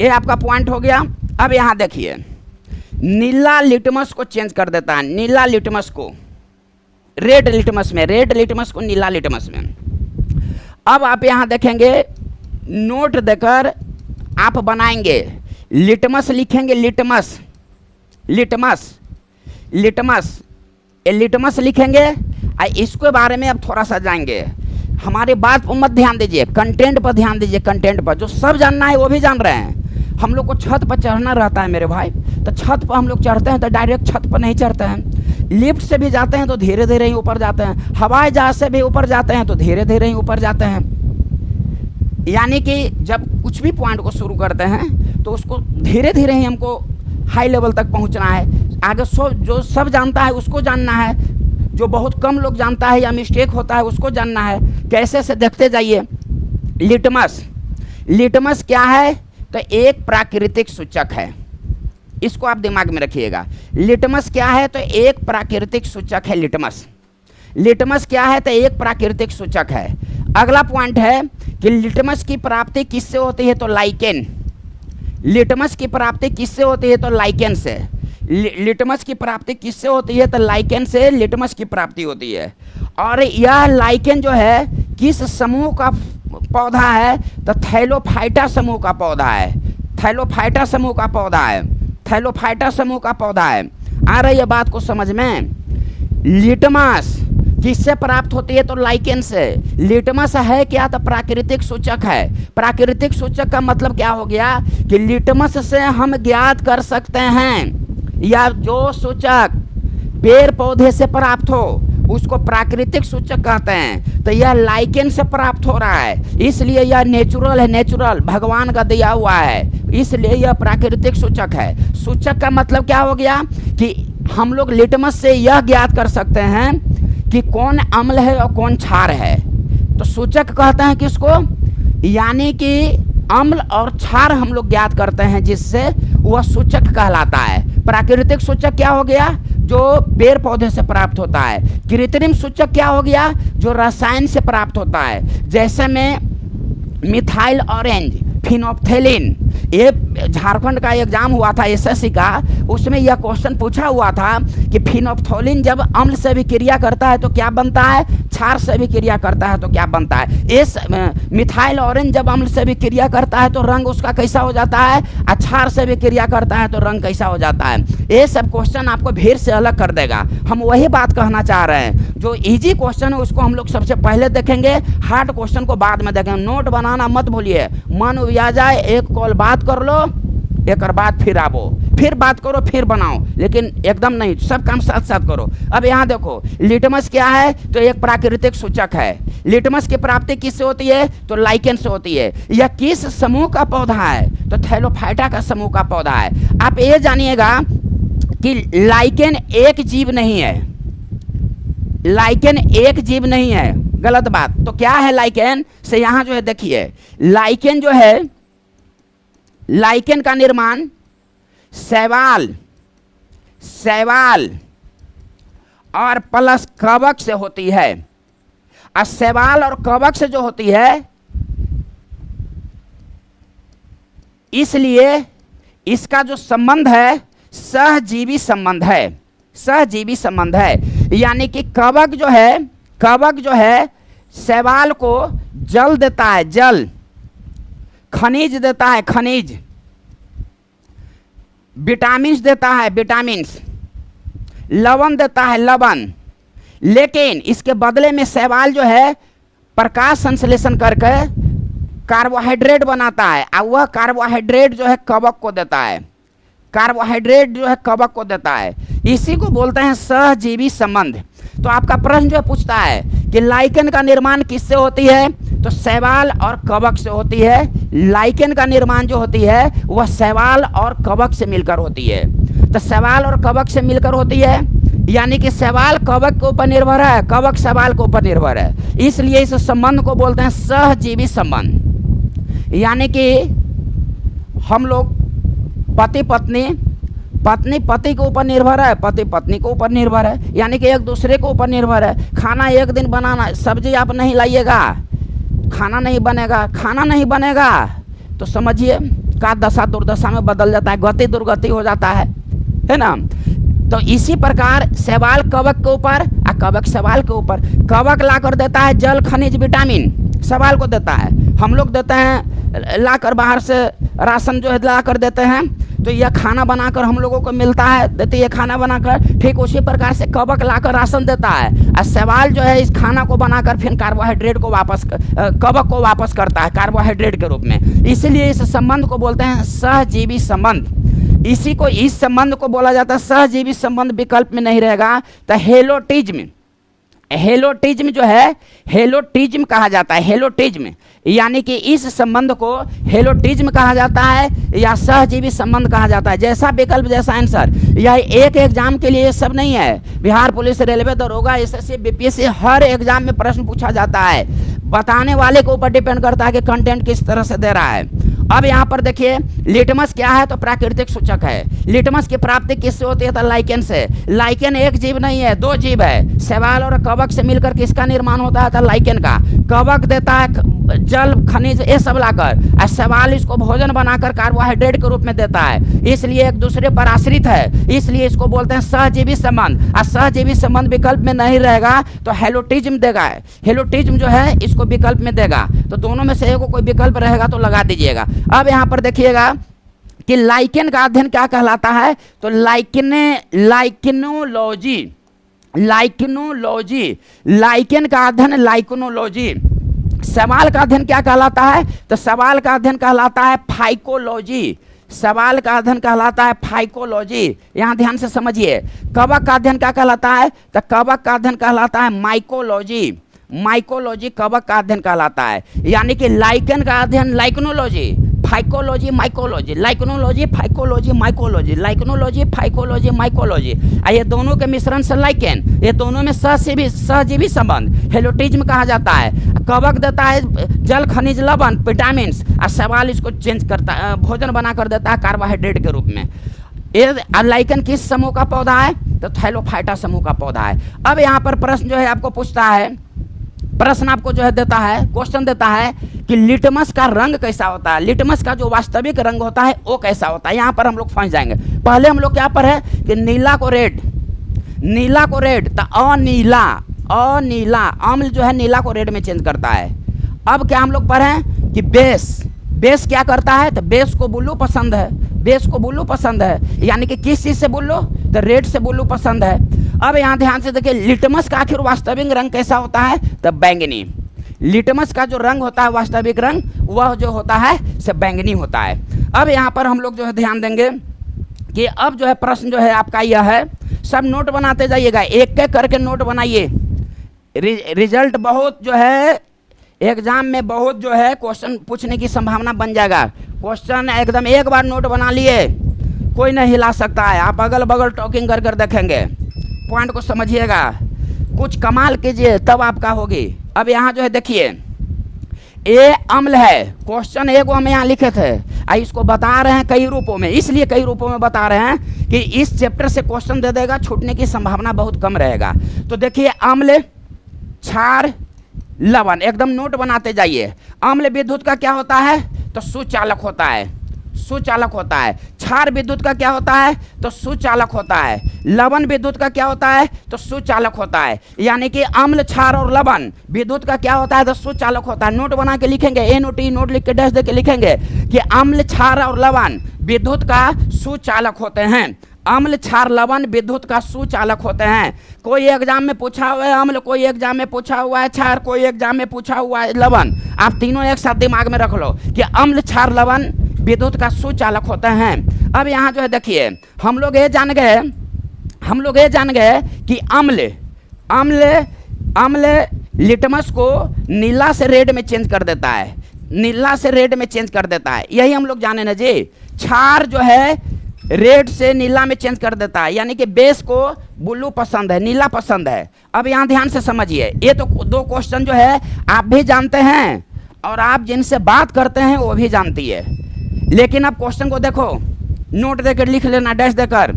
ये आपका पॉइंट हो गया। अब यहाँ देखिए, नीला लिटमस को चेंज कर देता है, नीला लिटमस को रेड लिटमस में, रेड लिटमस को नीला लिटमस में। अब आप यहाँ देखेंगे, नोट देकर आप बनाएंगे, लिटमस लिखेंगे, लिटमस, लिटमस, लिटमस, ये लिटमस लिखेंगे। और इसके बारे में अब थोड़ा सा जाएंगे। हमारी बात पर मत ध्यान दीजिए, कंटेंट पर ध्यान दीजिए, कंटेंट पर। जो सब जानना है वो भी जान रहे हैं। हम लोग को छत पर चढ़ना रहता है मेरे भाई, तो छत पर हम लोग चढ़ते हैं तो डायरेक्ट छत पर नहीं चढ़ते हैं, लिफ्ट से भी जाते हैं तो धीरे धीरे ही ऊपर जाते हैं, हवाई जहाज से भी ऊपर जाते हैं तो धीरे धीरे ही ऊपर जाते हैं। यानी कि जब कुछ भी पॉइंट को शुरू करते हैं तो उसको धीरे धीरे ही हमको हाई लेवल तक पहुंचना है। आगे जो सब जानता है उसको जानना है, जो बहुत कम लोग जानता है या मिस्टेक होता है उसको जानना है। कैसे से देखते जाइए। लिटमस, लिटमस क्या है? तो एक प्राकृतिक सूचक है, इसको आप दिमाग में रखिएगा। लिटमस क्या है? तो एक प्राकृतिक सूचक है लिटमस। लिटमस क्या है? तो एक प्राकृतिक सूचक है। अगला पॉइंट है कि लिटमस की प्राप्ति किससे होती है? तो लाइकेन। लिटमस की प्राप्ति किससे होती है? तो लाइकेन से। लिटमस की प्राप्ति किससे होती है? तो लाइकेन से लिटमस की प्राप्ति होती है। और यह लाइकेन जो है किस समूह का पौधा है? तो थैलोफाइटा समूह का पौधा है, थैलोफाइटा समूह का पौधा है, थैलोफाइटा समूह का पौधा है। आ रही है बात को समझ में? लिटमस किससे प्राप्त होती है? तो लाइकेन से। लिटमस है क्या? तो प्राकृतिक सूचक है। प्राकृतिक सूचक का मतलब क्या हो गया कि लिटमस से हम ज्ञात कर सकते हैं, या जो सूचक पेड़ पौधे से प्राप्त हो उसको प्राकृतिक सूचक कहते हैं। तो यह लाइकेन से प्राप्त हो रहा है, इसलिए यह नेचुरल है, नेचुरल भगवान का दिया हुआ है, इसलिए यह प्राकृतिक सूचक है। सूचक का मतलब क्या हो गया कि हम लोग लिटमस से यह ज्ञात कर सकते हैं कि कौन अम्ल है और कौन क्षार है। तो सूचक कहते हैं किसको? यानी कि अम्ल और क्षार हम लोग ज्ञात करते हैं, जिससे वह सूचक कहलाता है। प्राकृतिक सूचक क्या हो गया? जो पेड़ पौधे से प्राप्त होता है। कृत्रिम सूचक क्या हो गया? जो रसायन से प्राप्त होता है, जैसे में मिथाइल ऑरेंज, फिनोप्थेलिन। ये झारखंड का एग्जाम हुआ था एसएससी का, उसमें यह क्वेश्चन पूछा हुआ था कि फिनोप्थेलिन जब अम्ल से भी क्रिया करता है तो क्या बनता है? क्षार से भी क्रिया करता है तो क्या बनता है? इस मिथाइल ऑरेंज जब अम्ल से भी क्रिया करता है तो रंग उसका कैसा हो जाता है? क्षार से भी क्रिया करता है तो रंग कैसा हो जाता है? ये सब क्वेश्चन आपको भीड़ से अलग कर देगा। हम वही बात कहना चाह रहे हैं, जो इजी क्वेश्चन है उसको हम लोग सबसे पहले देखेंगे, हार्ड क्वेश्चन को बाद में देखेंगे। नोट बनाना मत भूलिए, मन उबिया जाए, एक कॉल बात कर लो, एक बाद फिर आवो, फिर बात करो, फिर बनाओ, लेकिन एकदम नहीं, सब काम साथ साथ करो। अब यहाँ देखो, लिटमस क्या है? तो एक प्राकृतिक सूचक है। लिटमस की प्राप्ति किससे होती है? तो लाइकेन से होती है। यह किस समूह का पौधा है? तो थैलोफाइटा का समूह का पौधा है। आप ये जानिएगा कि लाइकेन एक जीव नहीं है, लाइकेन एक जीव नहीं है, गलत बात। तो क्या है लाइकेन? से यहाँ जो है देखिए, लाइकेन जो है, लाइकेन का निर्माण शैवाल और प्लस कवक से होती है। और शैवाल और कवक से जो होती है, इसलिए इसका जो संबंध है सहजीवी संबंध है, सहजीवी संबंध है। यानी कि कवक जो है शैवाल को जल देता है, जल, खनिज देता है, खनिज, विटामिन्स देता है, विटामिन्स, लवण देता है, लवण। लेकिन इसके बदले में शैवाल जो है प्रकाश संश्लेषण करके कार्बोहाइड्रेट बनाता है, और वह कार्बोहाइड्रेट जो है कवक को देता है, कार्बोहाइड्रेट जो है कवक को देता है। इसी को बोलते हैं सहजीवी संबंध। तो आपका प्रश्न जो पूछता है कि लाइकेन का निर्माण किससे होती है? तो शैवाल और कवक से होती है। लाइकेन का निर्माण जो होती है वह शैवाल और कवक से मिलकर होती है। तो शैवाल और कवक से मिलकर होती है, यानी कि शैवाल कवक के ऊपर निर्भर है, कवक शैवाल के ऊपर निर्भर है। इसलिए इस संबंध को बोलते हैं सहजीवी संबंध। यानी कि हम लोग पति पति के ऊपर निर्भर है, पति पत्नी के ऊपर निर्भर है, यानी कि एक दूसरे के ऊपर निर्भर है। खाना एक दिन बनाना, सब्जी आप नहीं लाइएगा, खाना नहीं बनेगा, खाना नहीं बनेगा तो समझिए का दशा दुर्दशा में बदल जाता है, गति दुर्गति हो जाता है ना। तो इसी प्रकार शैवाल कवक के ऊपर और कवक शैवाल के ऊपर। कवक ला कर देता है जल, खनिज, विटामिन, शैवाल को देता है। हम लोग देते हैं ला कर, बाहर से राशन जो है ला कर देते हैं, तो यह खाना बनाकर हम लोगों को मिलता है, देती है खाना बनाकर। ठीक उसी प्रकार से कवक लाकर राशन देता है, और शैवाल जो है इस खाना को बनाकर फिर कार्बोहाइड्रेट को वापस, कवक को वापस करता है कार्बोहाइड्रेट के रूप में। इसलिए इस संबंध को बोलते हैं सहजीवी संबंध। इस संबंध को बोला जाता है सहजीवी संबंध, विकल्प में नहीं रहेगा। तो हेलोटिज्म जो है, हेलोटिज्म कहा जाता है, हेलोटिज्म, यानी कि इस संबंध को हेलोटिज्म कहा जाता है या सहजीवी संबंध कहा जाता है। जैसा विकल्प जैसा आंसर। यह एक एग्जाम के लिए सब नहीं है, बिहार पुलिस, रेलवे, दरोगा, एसएससी, बीपीएससी, हर एग्जाम में प्रश्न पूछा जाता है। बताने वाले के ऊपर डिपेंड करता है कि कंटेंट किस तरह से दे रहा है। अब यहाँ पर देखिए, लिटमस क्या है? तो प्राकृतिक सूचक है। लिटमस की प्राप्ति किससे होती है? तो लाइकेन से। लाइकेन एक जीव नहीं है, दो जीव है। शैवाल और कवक से मिलकर किसका निर्माण होता है? तो लाइकेन का। कवक देता है जल, खनिज, ये सब लाकर, और शैवाल इसको भोजन बनाकर कार्बोहाइड्रेट के रूप में देता है। इसलिए एक दूसरे पर आश्रित है, इसलिए इसको बोलते हैं सहजीवी संबंध। और सहजीवी संबंध विकल्प में नहीं रहेगा तो हेलोटिज्म देगा, हेलोटिज्म जो है इसको विकल्प में देगा। तो दोनों में से एक कोई विकल्प रहेगा तो लगा दीजिएगा। अब यहाँ पर देखिएगा कि लाइकेन का अध्ययन क्या कहलाता है? तो लाइकेनोलॉजी, लाइकेन का अध्ययन लाइकेनोलॉजी। सवाल का अध्ययन क्या कहलाता है? तो सवाल का अध्ययन कहलाता है फाइकोलॉजी, सवाल का अध्ययन कहलाता है फाइकोलॉजी। यहाँ ध्यान से समझिए। कवक का अध्ययन क्या कहलाता है? तो कवक का अध्ययन कहलाता है माइकोलॉजी, माइकोलॉजी कवक का अध्ययन कहलाता है। यानी कि लाइकेन का अध्ययन lichenology, phycology, mycology, lichenology, phycology, mycology, lichenology, phycology, mycology. ये दोनों के मिश्रण से लाइकेन, ये दोनों में सहजीवी संबंध, हेलोटिज्म कहा जाता है। कवक देता है जल, खनिज, लवण, विटामिन, और शैवाल इसको चेंज करता है, भोजन बना कर देता है कार्बोहाइड्रेट के रूप में। ये लाइकेन किस समूह का पौधा है? तो थैलोफाइटा समूह का पौधा है। अब यहाँ पर प्रश्न जो है आपको पूछता है, प्रश्न आपको जो है देता है, क्वेश्चन देता है कि लिटमस का रंग कैसा होता है, लिटमस का जो वास्तविक रंग होता है वो कैसा होता है। यहाँ पर हम लोग फंस जाएंगे। पहले हम लोग क्या पर है कि नीला को रेड, नीला को रेड, तो अनीला, अनीला, अम्ल जो है नीला को रेड में चेंज करता है। अब क्या हम लोग पढ़ें कि बेस क्या करता है, तो बेस को ब्लू पसंद है, बेस को ब्लू पसंद है, यानी कि किस चीज़ से ब्लू, तो रेड से ब्लू पसंद है। अब यहाँ ध्यान से देखिए, लिटमस का आखिर वास्तविक रंग कैसा होता है, तो बैंगनी। लिटमस का जो रंग होता है वास्तविक रंग, वह जो होता है से बैंगनी होता है। अब यहाँ पर हम लोग जो है ध्यान देंगे कि अब जो है प्रश्न जो है आपका यह है, सब नोट बनाते जाइएगा, एक एक करके नोट बनाइए। रिजल्ट बहुत जो है एग्जाम में बहुत जो है क्वेश्चन पूछने की संभावना बन जाएगा। क्वेश्चन एकदम एक बार नोट बना लिए, कोई नहीं हिला सकता है। आप अगल बगल टॉकिंग कर कर देखेंगे, पॉइंट को समझिएगा, कुछ कमाल कीजिए तब आपका होगी। अब यहाँ जो है देखिए, ए अम्ल है, क्वेश्चन ए को हम यहाँ लिखे थे, इसको बता रहे हैं कई रूपों में, इसलिए कई रूपों में बता रहे हैं कि इस चैप्टर से क्वेश्चन दे देगा, छूटने की संभावना बहुत कम रहेगा। तो देखिए, अम्ल, क्षार, लवण, एकदम नोट बनाते जाइए। अम्ल विद्युत का क्या होता है, तो सुचालक होता है, सुचालक होता है। क्षार विद्युत का क्या होता है, तो सुचालक होता है। लवण विद्युत का क्या होता है, तो सुचालक होता है। यानी कि अम्ल, क्षार और लवण विद्युत का क्या होता है, तो सुचालक होता है। नोट बना के लिखेंगे, NOT नोट लिख के डैश दे के लिखेंगे कि अम्ल, क्षार और लवण विद्युत का सुचालक होते हैं। अम्ल, क्षार, लवण विद्युत का सुचालक होते हैं। कोई एग्जाम में पूछा हुआ है अम्ल, कोई एग्जाम में पूछा हुआ है क्षार, कोई एग्जाम में पूछा हुआ है लवण। आप तीनों एक साथ दिमाग में रख लो कि अम्ल, क्षार, लवण विद्युत का सुचालक होते हैं। अब यहाँ जो है देखिए, हम लोग ये जान गए कि अम्ल लिटमस को नीला से रेड में चेंज कर देता है, नीला से रेड में चेंज कर देता है, यही हम लोग जाने ना जी। क्षार जो है रेड से नीला में चेंज कर देता है, यानी कि बेस को ब्लू पसंद है, नीला पसंद है। अब यहाँ ध्यान से समझिए, ये तो दो क्वेश्चन जो है आप भी जानते हैं और आप जिनसे बात करते हैं वो भी जानती है, लेकिन अब क्वेश्चन को देखो, नोट देकर लिख लेना डैश देकर।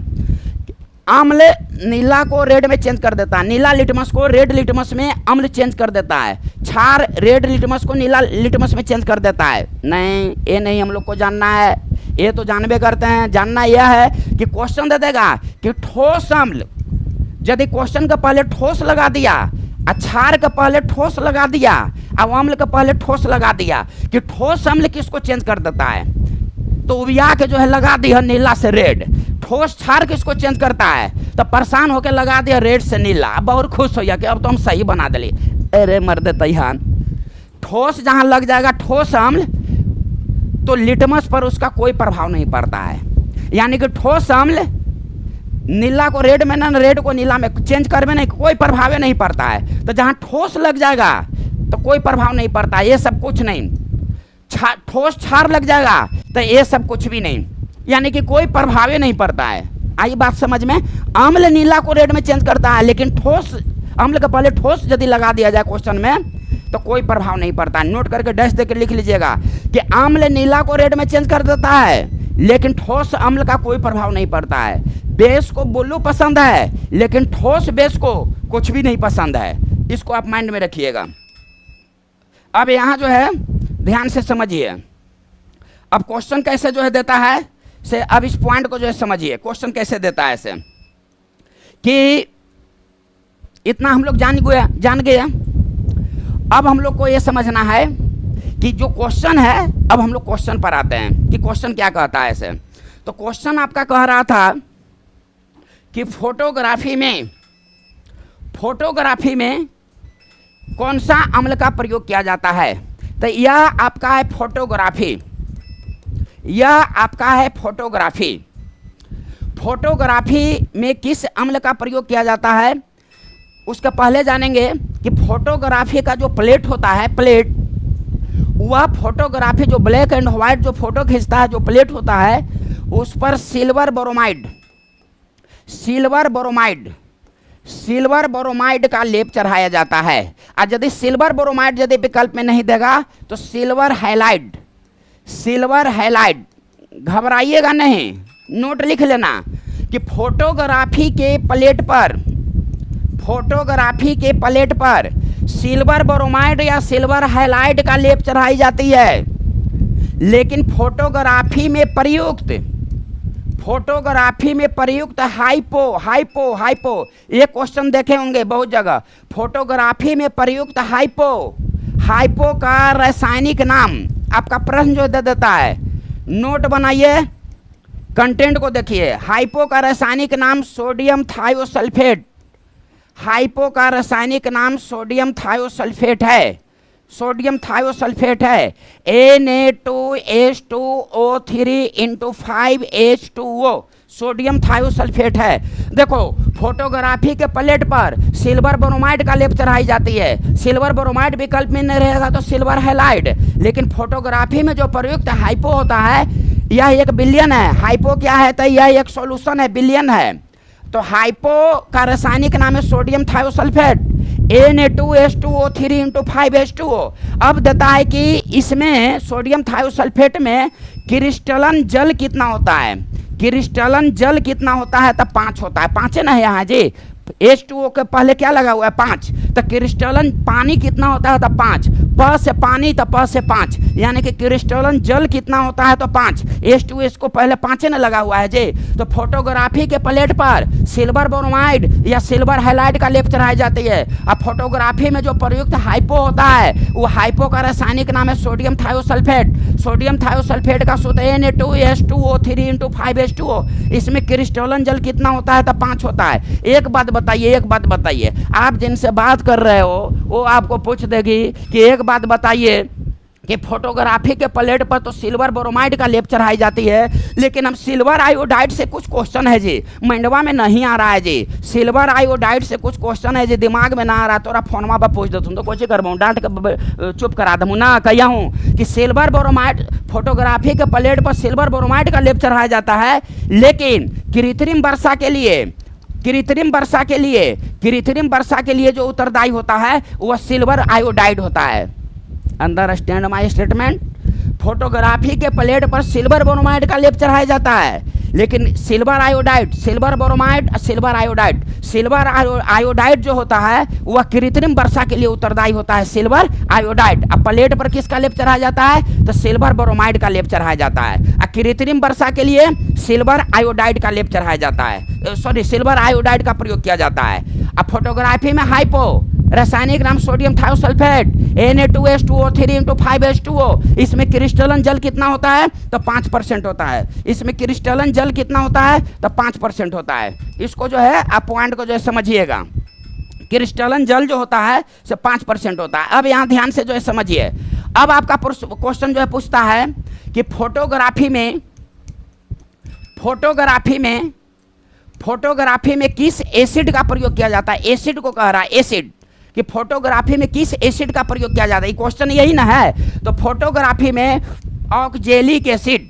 अम्ल नीला को रेड में चेंज कर देता है, नीला लिटमस को रेड लिटमस में अम्ल चेंज कर देता है। क्षार रेड लिटमस को नीला लिटमस में चेंज कर देता है। नहीं, ये नहीं हम लोग को जानना है, ये तो जानबे करते हैं। जानना यह है कि क्वेश्चन दे देगा कि ठोस अम्ल, यदि क्वेश्चन का पहले ठोस लगा दिया, क्षार का पहले ठोस लगा दिया और अम्ल का पहले ठोस लगा दिया, कि ठोस अम्ल किसको चेंज कर देता है, तो उबिया के जो है लगा दिया नीला से रेड। ठोस क्षार किसको चेंज करता है, तो परेशान होकर लगा दिया रेड से नीला। अब और खुश हो गया कि अब तो हम सही बना दिली। अरे मर्द तैयान, ठोस जहाँ लग जाएगा ठोस अम्ल, तो लिटमस पर उसका कोई प्रभाव नहीं पड़ता है। यानी कि ठोस अम्ल नीला को रेड में ना, रेड को नीला में चेंज कर में नहीं, कोई प्रभाव नहीं पड़ता है। तो जहाँ ठोस लग जाएगा तो कोई प्रभाव नहीं पड़ता, ये सब कुछ नहीं। ठोस क्षार लग जाएगा तो ये सब कुछ भी नहीं, यानी कि कोई प्रभाव नहीं पड़ता है। आई बात समझ में। अम्ल नीला को रेड में चेंज करता है, लेकिन ठोस अम्ल का पहले ठोस यदि लगा दिया जाए क्वेश्चन में तो कोई प्रभाव नहीं पड़ता है। नोट करके डैश देकर लिख लीजिएगा कि अम्ल नीला को रेड में चेंज कर देता है, लेकिन ठोस अम्ल का कोई प्रभाव नहीं पड़ता है। बेस को ब्लू पसंद है, लेकिन ठोस बेस को कुछ भी नहीं पसंद है। इसको आप माइंड में रखिएगा। अब यहाँ जो है ध्यान से समझिए, अब क्वेश्चन कैसे जो है देता है से, अब इस पॉइंट को जो है समझिए, क्वेश्चन कैसे देता है ऐसे कि इतना हम लोग जान गए। अब हम लोग को ये समझना है कि जो क्वेश्चन है, अब हम लोग क्वेश्चन पर आते हैं कि क्वेश्चन क्या कहता है ऐसे। तो क्वेश्चन आपका कह रहा था कि फोटोग्राफी में कौन सा अम्ल का प्रयोग किया जाता है। तो यह आपका है फोटोग्राफी, यह आपका है फोटोग्राफी। फोटोग्राफी में किस अम्ल का प्रयोग किया जाता है उसका पहले जानेंगे कि फोटोग्राफी का जो प्लेट होता है, प्लेट, वह फोटोग्राफी जो ब्लैक एंड व्हाइट जो फोटो खींचता है, जो प्लेट होता है, उस पर सिल्वर बोरोमाइड का लेप चढ़ाया जाता है। और यदि सिल्वर बोरोमाइड यदि विकल्प में नहीं देगा तो सिल्वर हैलाइड, घबराइएगा नहीं, नोट लिख लेना कि फोटोग्राफी के प्लेट पर सिल्वर बोरोमाइड या सिल्वर हैलाइड का लेप चढ़ाई जाती है। लेकिन फोटोग्राफी में प्रयुक्त फोटोग्राफी में प्रयुक्त हाइपो हाइपो हाइपो, ये क्वेश्चन देखे होंगे बहुत जगह। फोटोग्राफी में प्रयुक्त हाइपो, हाइपो का रासायनिक नाम आपका प्रश्न जो दे देता है, नोट बनाइए, कंटेंट को देखिए। हाइपो का रासायनिक नाम सोडियम थायोसल्फेट, हाइपो का रासायनिक नाम सोडियम थायोसल्फेट है, सोडियम थायोसल्फेट है। Na2H2O3 × 5H2O सोडियम थायोसल्फेट है। देखो फोटोग्राफी के प्लेट पर सिल्वर ब्रोमाइड का लेप चढ़ाई जाती है। सिल्वर ब्रोमाइड विकल्प में नहीं रहेगा तो सिल्वर हैलाइड, लेकिन फोटोग्राफी में जो प्रयुक्त हाइपो होता है यह एक विलयन है। हाइपो क्या है? तो यह एक सॉल्यूशन है, विलयन है। तो हाइपो का रासायनिक नाम है सोडियम थायोसल्फेट, Na2H2O3 × 5H2O। अब देता है कि इसमें सोडियम थायोसल्फेट में क्रिस्टलन जल कितना होता है, क्रिस्टलन जल कितना होता है? तो 5 होता है। 5 है ना यहाँ जी, H2O के पहले क्या लगा हुआ है? 5। तो क्रिस्टलन पानी कितना होता है? तो 5। प से पानी तो प से 5, यानी कि क्रिस्टलन जल कितना होता है? तो 5। H2S को पहले 5 न लगा हुआ है जी। तो फोटोग्राफी के प्लेट पर सिल्वर ब्रोमाइड या सिल्वर हैलाइड का लेप चढ़ाई जाती है। अब फोटोग्राफी में जो प्रयुक्त हाइपो होता है वो हाइपो का रासायनिक नाम है सोडियम थायोसल्फेट। सोडियम थायोसल्फेट का सूत्र Na2H2O3 × 5H2O। इसमें क्रिस्टलन जल कितना होता है? तो 5 होता है। एक बात बताइए, आप जिनसे बात कर रहे हो वो आपको पूछ देगी कि एक बात बताइए कि फोटोग्राफी के प्लेट पर तो सिल्वर ब्रोमाइड का लेप चढ़ाई जाती है, लेकिन हम सिल्वर आयोडाइड से कुछ क्वेश्चन है जी, मंडवा में नहीं आ रहा है जी। सिल्वर आयोडाइड से कुछ क्वेश्चन है जी, दिमाग में ना आ रहा, तोरा फोनमा पर पूछ दो तो कोशिश करवाऊँ, डांट के चुप करा दूँ ना। कहिया हूँ कि सिल्वर ब्रोमाइड, फोटोग्राफी के प्लेट पर सिल्वर ब्रोमाइड का लेप चढ़ाया जाता है, लेकिन कृत्रिम वर्षा के लिए जो उत्तरदायी होता है वह सिल्वर आयोडाइड होता है। Understand my statement? फोटोग्राफी के प्लेट पर सिल्वर ब्रोमाइड का लेप चढ़ाया जाता है, लेकिन silver iodide, silver bromide, silver iodide जो होता है वह कृत्रिम वर्षा के लिए उत्तरदायी होता है, सिल्वर आयोडाइड। अब प्लेट पर किसका लेप चढ़ाया जाता है? तो सिल्वर ब्रोमाइड का लेप चढ़ाया जाता है। कृत्रिम वर्षा के लिए सिल्वर आयोडाइड का लेप चढ़ाया जाता है, सिल्वर आयोडाइड का प्रयोग किया जाता है। अब फोटोग्राफी में हाइपो, रासायनिक नाम सोडियम थायोसल्फेट, Na2H2O3 × 5H2O। इसमें क्रिस्टलन जल कितना होता है? तो 5% होता है। इसमें क्रिस्टलन जल कितना होता है? तो 5% होता है। इसको जो है आप पॉइंट को जो है समझिएगा, क्रिस्टलन जल जो होता है से 5% होता है। अब यहाँ ध्यान से जो है समझिए। अब आपका क्वेश्चन जो है पूछता है कि फोटोग्राफी में किस एसिड का प्रयोग किया जाता है? एसिड को कह रहा है, एसिड, कि फोटोग्राफी में किस एसिड का प्रयोग किया जाता है, क्वेश्चन यही ना है। तो फोटोग्राफी में ऑक्जेलिक एसिड,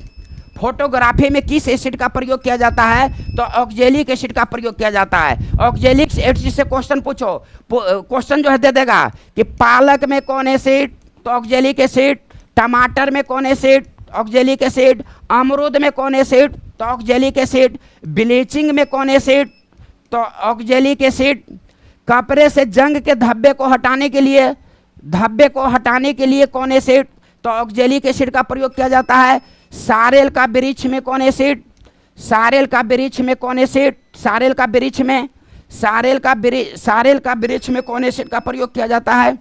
फोटोग्राफी में किस एसिड का प्रयोग किया जाता है? तो ऑक्जेलिक एसिड का प्रयोग किया जाता है। ऑक्जेलिक एसिड से क्वेश्चन पूछो, क्वेश्चन जो है दे देगा कि पालक में कौन एसिड? तो ऑक्जेलिक एसिड। टमाटर में कौन एसिड? Oxalic acid. अमरूद में कौन एसिड? तो ऑक्जेलिक एसिड। ब्लीचिंग में कौन एसिड? तो ऑक्जेलिक एसिड। कपड़े से जंग के धब्बे को हटाने के लिए कौन एसिड? तो ऑक्जेलिक एसिड का प्रयोग किया जाता है। सारेल का वृक्ष में कौन एसिड? सारेल का वृक्ष में कौन एसिड? सारेल का वृक्ष में कौन एसिड का प्रयोग किया जाता है?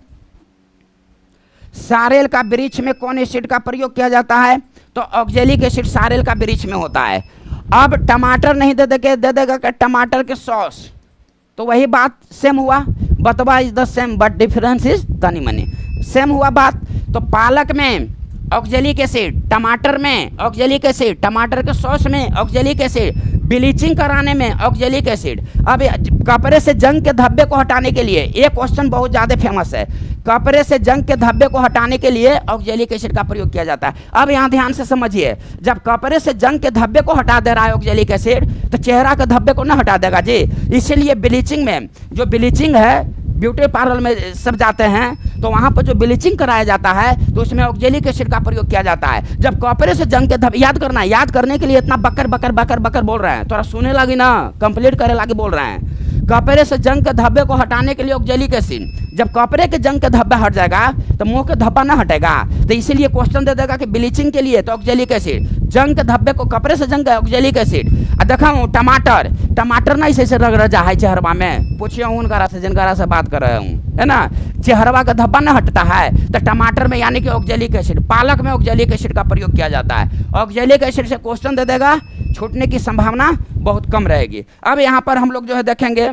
सारेल का वृक्ष में कौन एसिड का प्रयोग किया जाता है? तो ऑक्जेलिक एसिड सारेल का वृक्ष में होता है। अब टमाटर नहीं दे देगा कि टमाटर के सॉस, तो वही बात सेम हुआ, बतवा is the same but difference is तनी मनी, सेम हुआ बात। तो पालक में ऑक्जेलिक एसिड, टमाटर में ऑक्जेलिक एसिड, टमाटर के सॉस में ऑक्जेलिक एसिड, ब्लीचिंग कराने में ऑक्जेलिक एसिड। अब कपड़े से जंग के धब्बे को हटाने के लिए, ये क्वेश्चन बहुत ज़्यादा फेमस है, कपड़े से जंग के धब्बे को हटाने के लिए ऑक्जेलिक एसिड का प्रयोग किया जाता है। अब यहाँ ध्यान से समझिए, जब कपड़े से जंग के धब्बे को हटा दे रहा है ऑक्जेलिक एसिड, तो चेहरा के धब्बे को न हटा देगा जी। इसीलिए ब्लीचिंग में, जो ब्लीचिंग है, ब्यूटी पार्लर में सब जाते हैं तो वहाँ पर जो ब्लीचिंग कराया जाता है तो उसमें ऑक्जेलिक एसिड का प्रयोग किया जाता है। जब कपड़े से जंग के धब्बे, याद करना है, याद करने के लिए इतना बकर बकर बकर बकर बोल रहे हैं, थोड़ा सुने लगी ना, कंप्लीट करे लगे बोल रहे हैं। कपड़े से जंग के धब्बे को हटाने के लिए ऑक्जेलिक एसिड, जब कपड़े के जंग के धब्बा हट जाएगा तो मुंह के धब्बा ना हटेगा। तो इसीलिए क्वेश्चन दे देगा कि ब्लीचिंग के लिए तो ऑक्जेलिक एसिड, जंग के धब्बे को कपड़े से जंग ऑक्जेलिक एसिड। देखा हूँ टमाटर, टमाटर ना ऐसे रगड़ जा है चेहरवा में, पूछिए उनका से जिनका से बात कर रहे हूँ, है ना, चेहरवा का धब्बा ना हटता है तो टमाटर में यानी कि ऑक्जेलिक एसिड, पालक में ऑक्जेलिक एसिड का प्रयोग किया जाता है। ऑक्जेलिक एसिड से क्वेश्चन दे देगा, छूटने की संभावना बहुत कम रहेगी। अब यहाँ पर हम लोग जो है देखेंगे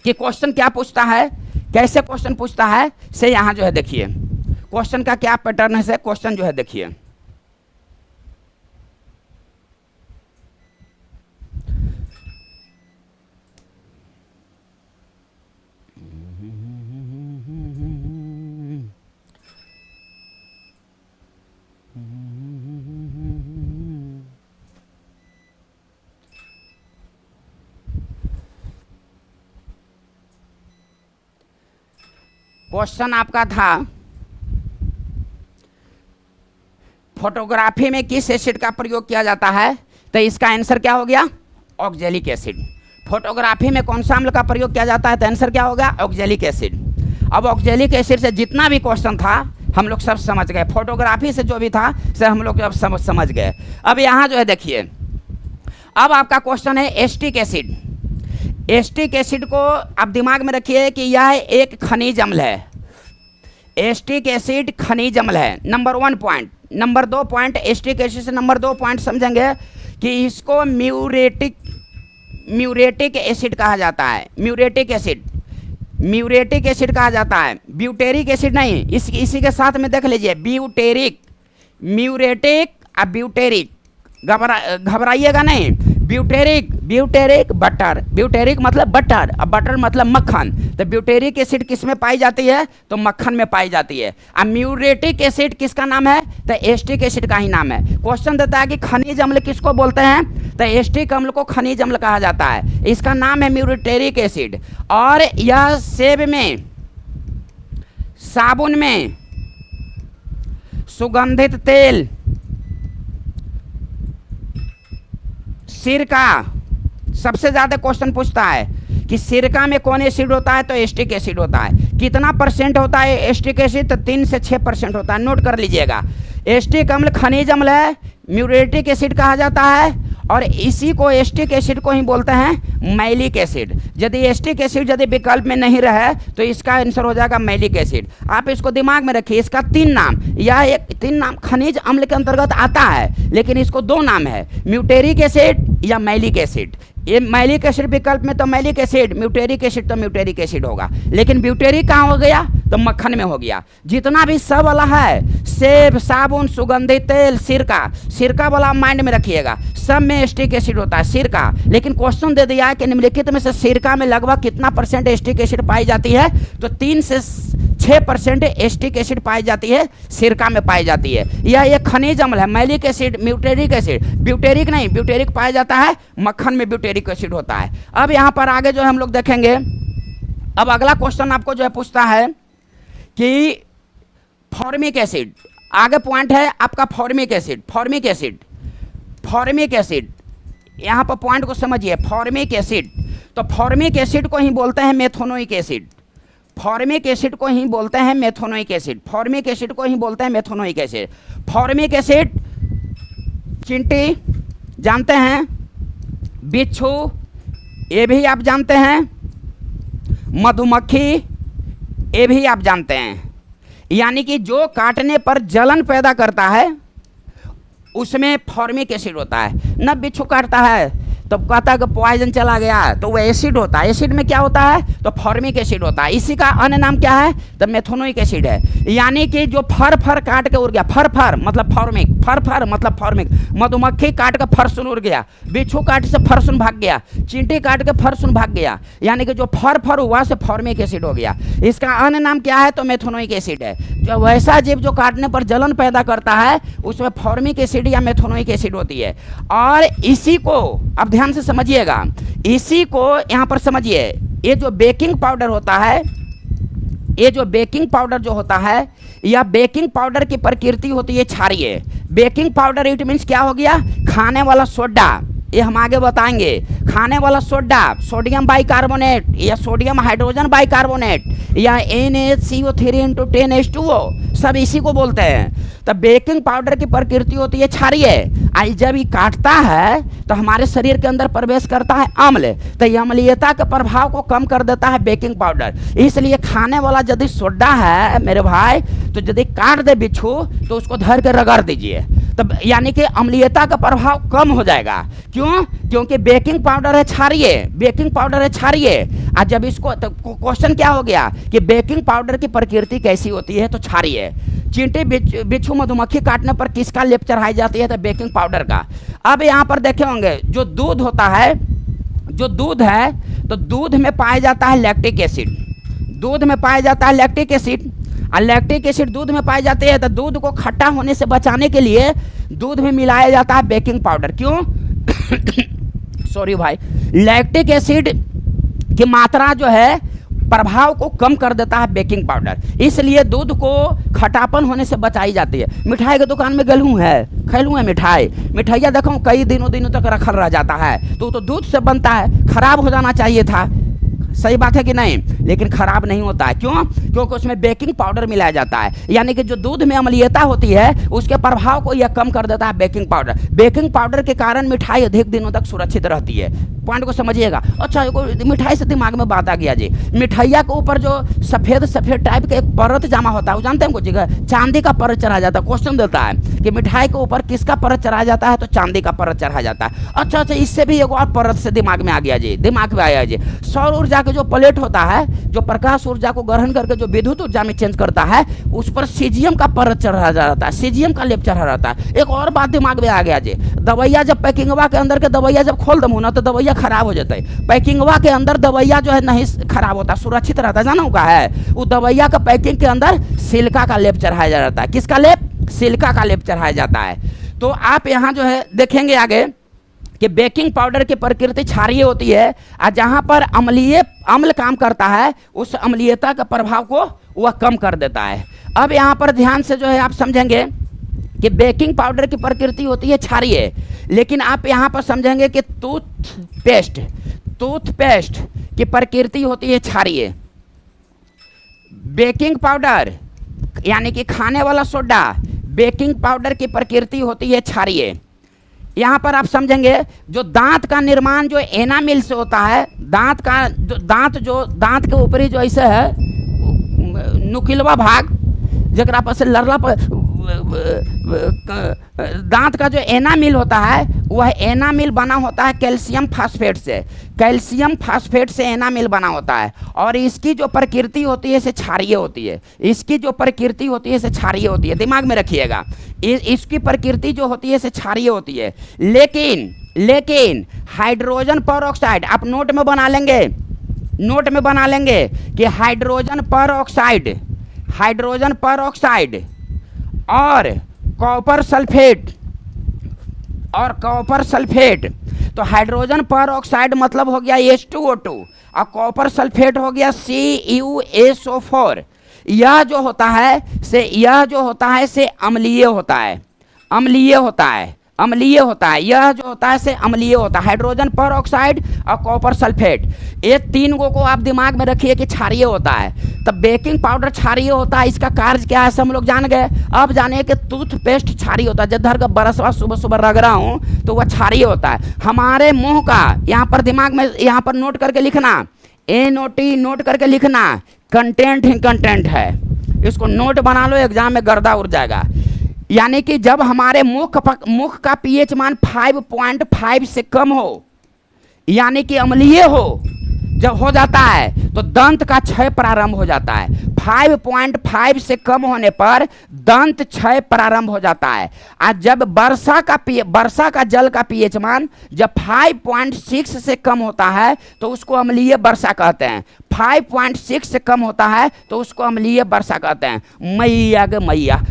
कि क्वेश्चन क्या पूछता है, कैसे क्वेश्चन पूछता है से यहाँ जो है देखिए क्वेश्चन का क्या पैटर्न है से क्वेश्चन जो है देखिए। क्वेश्चन आपका था फोटोग्राफी में किस एसिड का प्रयोग किया जाता है, तो इसका आंसर क्या हो गया, ऑक्जेलिक एसिड। फोटोग्राफी में कौन सा अम्ल का प्रयोग किया जाता है तो आंसर क्या होगा, ऑक्जेलिक एसिड। अब ऑक्जेलिक एसिड से जितना भी क्वेश्चन था हम लोग सब समझ गए, फोटोग्राफी से जो भी था से हम लोग सब समझ गए। अब यहाँ जो है देखिए, अब आपका क्वेश्चन है एस्टिक एसिड। एस्टिक एसिड को आप दिमाग में रखिए कि यह एक खनिज अम्ल है। एस्टिक एसिड खनिज अम्ल है, number 1 point. Number 2 point, acetic acid से नंबर 2 पॉइंट समझेंगे कि इसको म्यूरेटिक एसिड कहा जाता है। म्यूरेटिक एसिड कहा जाता है, ब्यूटेरिक एसिड नहीं। इसी के साथ में देख लीजिए, ब्यूटेरिक, म्यूरेटिक और ब्यूटेरिक, घबराइएगा नहीं। ब्यूटेरिक बटर, ब्यूटेरिक मतलब बटर और बटर मतलब मक्खन। तो ब्यूटेरिक एसिड किस में पाई जाती है, तो मक्खन में पाई जाती है। और म्यूरेटिक एसिड किसका नाम है, तो एस्टिक एसिड का ही नाम है। क्वेश्चन देता है कि खनिज अम्ल किसको बोलते हैं, तो एस्टिक अम्ल को खनिज अम्ल कहा जाता है, इसका नाम है म्यूरेटिक एसिड। और यह सेब में, साबुन में, सुगंधित तेल, सिरका, सबसे ज्यादा क्वेश्चन पूछता है कि सिरका में कौन एसिड होता है, तो एस्टिक एसिड होता है। कितना परसेंट होता है एस्टिक एसिड, तो 3 से 6% होता है, नोट कर लीजिएगा। एस्टिक अम्ल खनिज अम्ल है, म्यूरेटिक एसिड कहा जाता है, और इसी को एस्टिक एसिड को ही बोलते हैं मैलिक एसिड। यदि एस्टिक एसिड यदि विकल्प में नहीं रहे तो इसका आंसर हो जाएगा मैलिक एसिड। आप इसको दिमाग में रखिए, इसका 3 नाम, यह एक 3 नाम खनिज अम्ल के अंतर्गत आता है, लेकिन इसको 2 नाम है, म्यूटेरिक एसिड या मैलिक एसिड। ये मैलिक एसिड विकल्प में तो मैलिक एसिड, म्यूटेरिक एसिड तो म्यूटेरिक एसिड होगा, लेकिन ब्यूटेरिक कहाँ हो गया, तो मक्खन में हो गया। जितना भी सब वाला है, सेब, साबुन, सुगंधित तेल, सिरका वाला माइंड में रखिएगा, सब में एस्टिक एसिड होता है, सिरका। लेकिन क्वेश्चन दे दिया है कि निम्नलिखित में से सिरका में लगभग कितना % एस्टिक एसिड पाई जाती है, तो 3 से 6% एस्टिक एसिड पाई जाती है, सिरका में पाई जाती है। यह एक खनिज अम्ल है, मैलिक एसिड, म्यूटेरिक एसिड। ब्यूटेरिक नहीं, ब्यूटेरिक पाया जाता है मक्खन में, ब्यूटेरिक एसिड होता है। अब यहाँ पर आगे जो हम लोग देखेंगे, अब अगला क्वेश्चन आपको जो है पूछता है कि फॉर्मिक एसिड, आगे पॉइंट है आपका फॉर्मिक एसिड। यहाँ पर पॉइंट को समझिए, फॉर्मिक एसिड, तो फॉर्मिक एसिड को ही बोलते हैं मेथोनोइक एसिड। फॉर्मिक एसिड को ही बोलते हैं मेथोनोइक एसिड। फॉर्मिक एसिड को ही बोलते हैं मेथोनोइक एसिड। फॉर्मिक एसिड चींटी जानते हैं, बिच्छू ये भी आप जानते हैं, मधुमक्खी ये भी आप जानते हैं। यानी कि जो काटने पर जलन पैदा करता है उसमें फॉर्मिक एसिड होता है। न बिच्छू काटता है तो कहता है कि पॉइजन चला गया, तो वो एसिड होता है। एसिड में क्या होता है, तो फॉर्मिक एसिड होता है। इसी का अन्य नाम क्या है, तो मेथोनोइक एसिड है। यानी कि जो फर काट के उड़ गया, फर मतलब फॉर्मिक, फर मतलब फॉर्मिक। मधुमक्खी काट के फरसुन उड़ गया, बिच्छू काट से फरसुन भाग गया, चींटी काट के फरसुन भाग गया, यानी कि जो फर हुआ से फॉर्मिक एसिड हो गया। इसका अन्य नाम क्या है, तो मेथोनोइक एसिड है। जो वैसा जीव जो काटने पर जलन पैदा करता है उसमें फॉर्मिक एसिड या मेथोनोइक एसिड होती है। और इसी को अब ध्यान से समझिएगा, इसी को यहां पर समझिए, ये जो बेकिंग पाउडर होता है, ये जो बेकिंग पाउडर जो होता है, या बेकिंग पाउडर की प्रकृति होती है क्षारीय। बेकिंग पाउडर इट मीन्स क्या हो गया, खाने वाला सोडा, ये हम आगे बताएंगे। खाने वाला सोडा, सोडियम बाइकार्बोनेट या सोडियम हाइड्रोजन बाइकार्बोनेट या NaCO3 × 10H2O, सब इसी को बोलते हैं। तो बेकिंग पाउडर की प्रकृति होती है क्षारीय। जब ये काटता है तो हमारे शरीर के अंदर प्रवेश करता है अम्ल, तो ये अम्लीयता के प्रभाव को कम कर देता है बेकिंग पाउडर। इसलिए खाने वाला यदि सोडा है मेरे भाई, तो यदि काट दे बिच्छू तो उसको धर के रगड़ दीजिए, तब यानी कि अम्लीयता का प्रभाव कम हो जाएगा। क्यों? क्योंकि बेकिंग पाउडर है क्षारीय, बेकिंग पाउडर है क्षारीय। आज जब इसको तो क्वेश्चन क्या हो गया कि बेकिंग पाउडर की प्रकृति कैसी होती है, तो क्षारीय। चींटी बिच्छू मधुमक्खी काटने पर किसका लेप चढ़ाई जाती है, तो बेकिंग पाउडर का। अब यहाँ पर देखे होंगे जो दूध होता है, जो दूध है, तो दूध में पाया जाता है लैक्टिक एसिड, दूध में पाया जाता है लैक्टिक एसिड। और लैक्टिक एसिड दूध में पाए जाते हैं, तो दूध को खट्टा होने से बचाने के लिए दूध में मिलाया जाता है बेकिंग पाउडर। क्यों? सॉरी भाई, लैक्टिक एसिड की मात्रा जो है प्रभाव को कम कर देता है बेकिंग पाउडर, इसलिए दूध को खटापन होने से बचाई जाती है। मिठाई की दुकान में गलूँ है, खैलूँ है मिठाई, मिठाइयाँ देखो कई दिनों तक रखल रह जाता है, तो दूध से बनता है, खराब हो जाना चाहिए था, सही बात है कि नहीं, लेकिन खराब नहीं होता है। क्यों? क्योंकि उसमें बेकिंग पाउडर मिलाया जाता है, यानी कि जो दूध में अम्लीयता होती है उसके प्रभाव को यह कम कर देता है बेकिंग पाउडर। बेकिंग पाउडर के कारण मिठाई अधिक दिनों तक सुरक्षित रहती है। पॉइंट को समझिएगा। अच्छा, मिठाई से दिमाग में बात आ गया जी, मिठाइया के ऊपर जो सफ़ेद सफ़ेद टाइप का एक परत जमा होता है, वो जानते हैं कुछ जगह चांदी का परत चढ़ा जाता है। क्वेश्चन देता है कि मिठाई के ऊपर किसका परत चढ़ा जाता है, तो चांदी का परत चढ़ा जाता है। अच्छा, इससे भी एक और परत से दिमाग में आ गया जी, दिमाग में आया जी। सौर ऊर्जा के जो प्लेट होता है, जो प्रकाश ऊर्जा को ग्रहण करके जो विद्युत ऊर्जा में चेंज करता है, उस पर सीजियम का परत चढ़ा जाता है, सीजियम का लेप चढ़ा रहता है। एक और बात दिमाग में आ गया जी, दवाइया जब पैकिंगवा के अंदर के दवाइया जब खोल दमू ना, तो दवाइया खराब हो जाता है। पैकिंगवा के अंदर दवाइया जो है नहीं खराब होता, सुरक्षित रहता है। जानो का है, वो दवाइया का पैकिंग के अंदर सिलिका का लेप चढ़ाया जाता है। किसका लेप? सिलिका का लेप चढ़ाया जाता है। तो आप यहाँ जो है देखेंगे आगे कि बेकिंग पाउडर की प्रकृति क्षारीय होती है, और जहाँ पर अम्ल काम करता है उस अम्लीयता के प्रभाव को वह कम कर देता है। अब यहाँ पर ध्यान से जो है आप समझेंगे कि बेकिंग पाउडर की प्रकृति होती है क्षारीय, लेकिन आप यहाँ पर समझेंगे कि टूथपेस्ट की प्रकृति होती है क्षारीय। बेकिंग पाउडर यानी कि खाने वाला सोडा, बेकिंग पाउडर की प्रकृति होती है क्षारीय। यहाँ पर आप समझेंगे जो दांत का निर्माण जो एनामिल से होता है, दांत के ऊपरी जो ऐसे है नुकीलवा भाग, जरा पर से लड़ला पर दांत का जो एनामिल होता है, वह एनामिल बना होता है कैल्शियम फास्फेट से, कैल्शियम फास्फेट से एनामिल बना होता है। और इसकी जो प्रकृति होती है इसे क्षारीय होती है, इसकी जो प्रकृति होती है इसे क्षारीय होती है। दिमाग में रखिएगा, इसकी प्रकृति जो होती है इसे क्षारीय होती है। लेकिन हाइड्रोजन परऑक्साइड, आप नोट में बना लेंगे कि हाइड्रोजन परऑक्साइड और कॉपर सल्फेट, तो हाइड्रोजन परऑक्साइड मतलब हो गया H2O2 और कॉपर सल्फेट हो गया CuSO4। यह जो होता है से अम्लीय होता है, यह जो होता है से अम्लीय होता है। हाइड्रोजन परऑक्साइड और कॉपर सल्फेट, ये तीन को आप दिमाग में रखिए कि क्षारीय होता है। तब बेकिंग पाउडर क्षारीय होता है, इसका कार्य क्या है सब हम लोग जान गए। अब जानिए कि टूथपेस्ट क्षारीय होता है, जब धर का बरसवा सुबह सुबह रग रहा हूँ तो वह क्षारीय होता है। हमारे मुंह का यहाँ पर दिमाग में यहाँ पर नोट करके लिखना, नोट करके लिखना, कंटेंट है, इसको नोट बना लो, एग्जाम में गर्दा उड़ जाएगा। यानी कि जब हमारे मुख का पीएच मान 5.5 से कम हो, यानी कि अम्लीय हो, जब हो जाता है तो दंत का क्षय प्रारंभ हो जाता है। 5.5 से कम होने पर दंत क्षय प्रारंभ हो जाता है। आज जब वर्षा का जल का पीएच मान जब 5.6 से कम होता है तो उसको अम्लीय वर्षा कहते हैं। 5.6 से कम होता है तो उसको अम्लीय वर्षा कहते हैं। मैया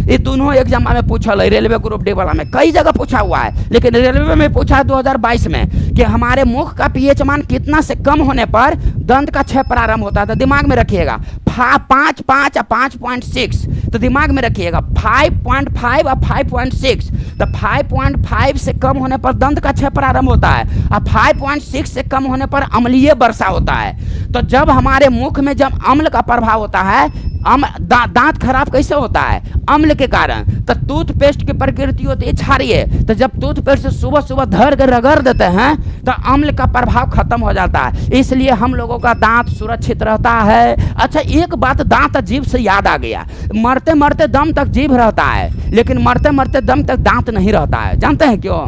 ये दोनों एग्जाम में पूछा है, रेलवे ग्रुप डी वाला में कई जगह पूछा हुआ है, लेकिन रेलवे में पूछा है 2022 में कि हमारे मुख का पीएच मान कितना से कम होने पर दंत का क्षय प्रारंभ प्रारंभ होता है, तो दिमाग में रखिएगा 5 5 और 5.6, तो दिमाग में रखिएगा 5.5 और 5.6, तो 5.5 से कम होने पर दंत का क्षय प्रारंभ होता है और 5.6 से कम होने पर अम्लीय वर्षा होता है। तो जब हमारे मुख में जब अम्ल का प्रभाव होता है, दांत खराब कैसे होता है? अम्ल के कारण। तो टूथपेस्ट की प्रकृति होती है क्षारीय, तो जब टूथपेस्ट से सुबह सुबह धर के रगड़ देते हैं तो अम्ल का प्रभाव खत्म हो जाता है, इसलिए हम लोगों का दांत सुरक्षित रहता है। अच्छा, एक बात दांत जीभ से याद आ गया, मरते मरते दम तक जीभ रहता है, लेकिन मरते मरते दम तक दांत नहीं रहता है। जानते हैं क्यों?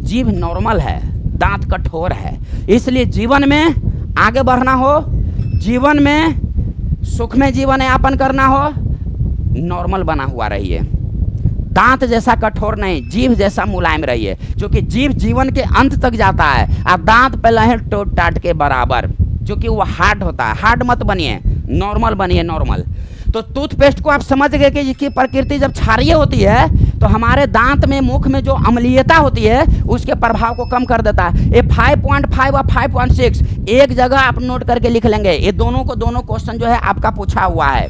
जीभ नॉर्मल है, दांत कठोर है। इसलिए जीवन में आगे बढ़ना हो, जीवन में सुखमय जीवन यापन करना हो, नॉर्मल बना हुआ रहिए। दांत जैसा कठोर नहीं, जीभ जैसा मुलायम रहिए, क्योंकि जीभ जीवन के अंत तक जाता है और दांत पहले है टोट टाट के बराबर, क्योंकि वो हार्ड होता है। हार्ड मत बनिए, नॉर्मल बनिए, नॉर्मल। तो टूथपेस्ट को आप समझ गए कि इसकी प्रकृति जब क्षारीय होती है तो हमारे दांत में, मुख में जो अम्लीयता होती है उसके प्रभाव को कम कर देता है। ये 5.5 और 5.6 एक जगह आप नोट करके लिख लेंगे। ये दोनों क्वेश्चन जो है आपका पूछा हुआ है।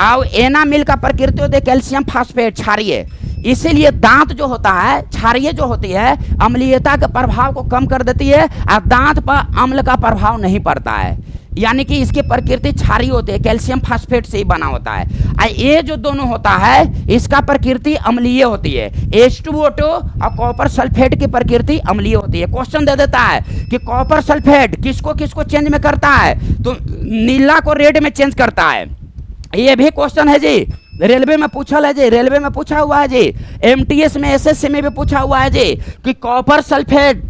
अब एनामिल का प्रकृति होती है कैल्शियम फास्फेट, क्षारीय, इसीलिए दांत जो होता है, क्षारीय जो होती है, अम्लीयता के प्रभाव को कम कर देती है और दांत पर अम्ल का प्रभाव नहीं पड़ता है। यानी कि इसकी प्रकृति क्षारीय होती है, कैल्शियम फास्फेट से ही बना होता है। ये जो दोनों होता है इसका प्रकृति अम्लीय होती है। H2O2 और कॉपर सल्फेट की प्रकृति अम्लीय होती है। क्वेश्चन दे देता है कि कॉपर सल्फेट किसको किसको चेंज में करता है, तो नीला को रेड में चेंज करता है। ये भी क्वेश्चन है जी, रेलवे में पूछा है जी, रेलवे में पूछा हुआ है जी, MTS में, SSC में भी पूछा हुआ है जी कि कॉपर सल्फेट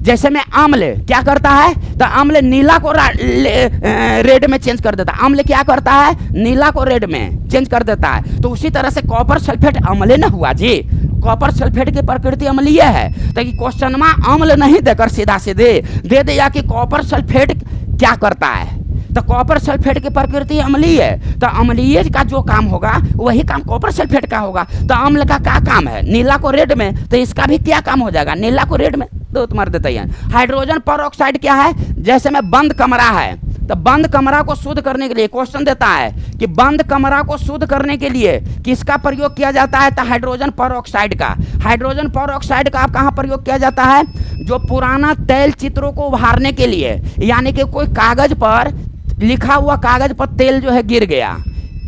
जैसे में अम्ल क्या करता है, तो अम्ल नीला को रेड में चेंज कर देता है। अम्ल क्या करता है, नीला को रेड में चेंज कर देता है। तो उसी तरह से कॉपर सल्फेट अम्ल न हुआ जी, कॉपर सल्फेट की प्रकृति अम्लीय है। तो क्वेश्चन में अम्ल नहीं देकर सीधा सीधे दे दिया कि कॉपर सल्फेट क्या करता है, तो कॉपर सल्फेट की प्रकृति अम्लीय है, तो अम्लीय का जो काम होगा वही काम कॉपर सल्फेट का होगा। तो अम्ल का क्या काम है, नीला को रेड में, तो इसका भी क्या काम हो जाएगा, नीला को रेड में दो मार देते हैं। हाइड्रोजन परऑक्साइड क्या है, जैसे में बंद कमरा है, तो बंद कमरा को शुद्ध करने के लिए क्वेश्चन देता है कि बंद कमरा को शुद्ध करने के लिए किसका प्रयोग किया जाता है, तो हाइड्रोजन परऑक्साइड का। हाइड्रोजन परऑक्साइड का कहाँ प्रयोग किया जाता है, जो पुराना तैल चित्रों को उभारने के लिए, यानी कि कोई कागज पर लिखा हुआ कागज पर तेल जो है गिर गया,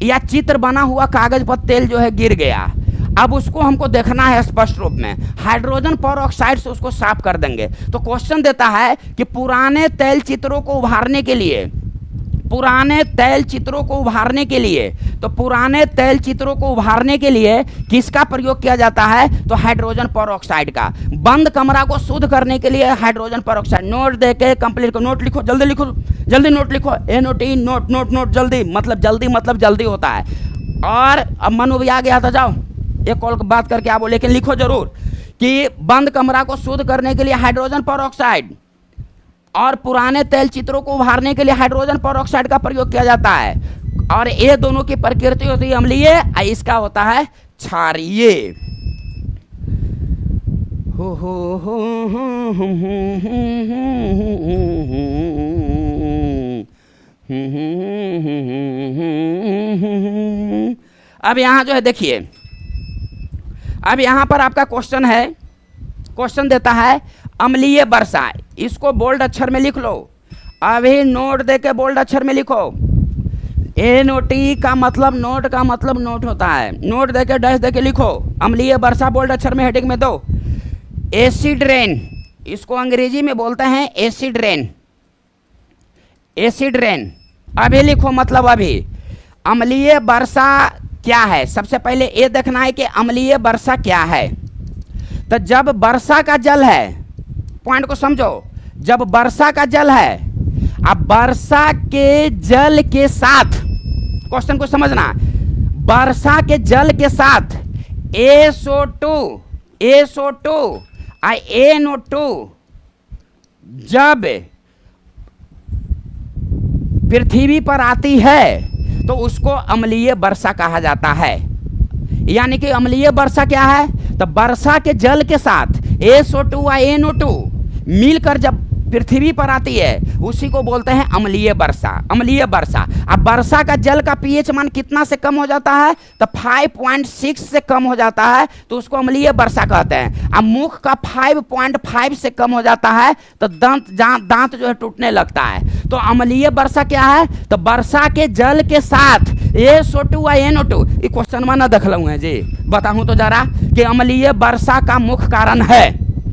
या चित्र बना हुआ कागज पर तेल जो है गिर गया, अब उसको हमको देखना है स्पष्ट रूप में, हाइड्रोजन परऑक्साइड से उसको साफ कर देंगे। तो क्वेश्चन देता है कि पुराने तैल चित्रों को उभारने के लिए, पुराने तैल चित्रों को उभारने के लिए, तो पुराने तैल चित्रों को उभारने के लिए किसका प्रयोग किया जाता है, तो हाइड्रोजन परऑक्साइड का। बंद कमरा को शुद्ध करने के लिए हाइड्रोजन परऑक्साइड। नोट देके कंप्लीट, नोट लिखो, जल्दी लिखो, जल्दी नोट लिखो, NOT, नोट नोट नोट, जल्दी मतलब जल्दी होता है। और अब मन भी आ गया था, जाओ एक कॉल बात करके आओ, लेकिन लिखो जरूर कि बंद कमरा को शुद्ध करने के लिए हाइड्रोजन परऑक्साइड और पुराने तैल चित्रों को उभारने के लिए हाइड्रोजन परऑक्साइड का प्रयोग किया जाता है। और ये दोनों की प्रकृति होती है अम्लीय, इसका होता है क्षारीय। अब यहां जो है देखिए, अब यहां पर आपका क्वेश्चन है, क्वेश्चन देता है अम्लीय वर्षा, इसको बोल्ड अक्षर में लिख लो। अभी नोट देके बोल्ड अक्षर में लिखो। NOT का मतलब नोट का मतलब नोट होता है, नोट देके डैश देके लिखो। अम्लीय वर्षा बोल्ड अक्षर में हेडिंग में दो। एसिड रेन, इसको अंग्रेजी में बोलते हैं एसिड रेन, एसिड रेन। अभी लिखो मतलब अभी अम्लीय वर्षा क्या है। सबसे पहले ये देखना है कि अम्लीय वर्षा क्या है। तो जब वर्षा का जल है, पॉइंट को समझो, जब वर्षा का जल है, अब वर्षा के जल के साथ, क्वेश्चन को समझना, वर्षा के जल के साथ SO2 और NO2 जब पृथ्वी पर आती है तो उसको अम्लीय वर्षा कहा जाता है। यानी कि अम्लीय वर्षा क्या है, तो वर्षा के जल के साथ SO2 और NO2 मिलकर जब पृथ्वी पर आती है उसी को बोलते हैं अम्लीय वर्षा। अम्लीय वर्षा। अब वर्षा का जल का पीएच मान कितना से कम हो जाता है? तो 5.6 से कम हो जाता है तो उसको अम्लीय वर्षा कहते हैं। अब मुख का 5.5 से कम हो जाता है तो दांत जो है टूटने लगता है। तो अम्लीय वर्षा क्या है? तो वर्षा के जल के साथ SO2 या NO2, ये क्वेश्चन में न देखलू है जी, बताऊं तो जरा कि अम्लीय वर्षा का मुख्य कारण है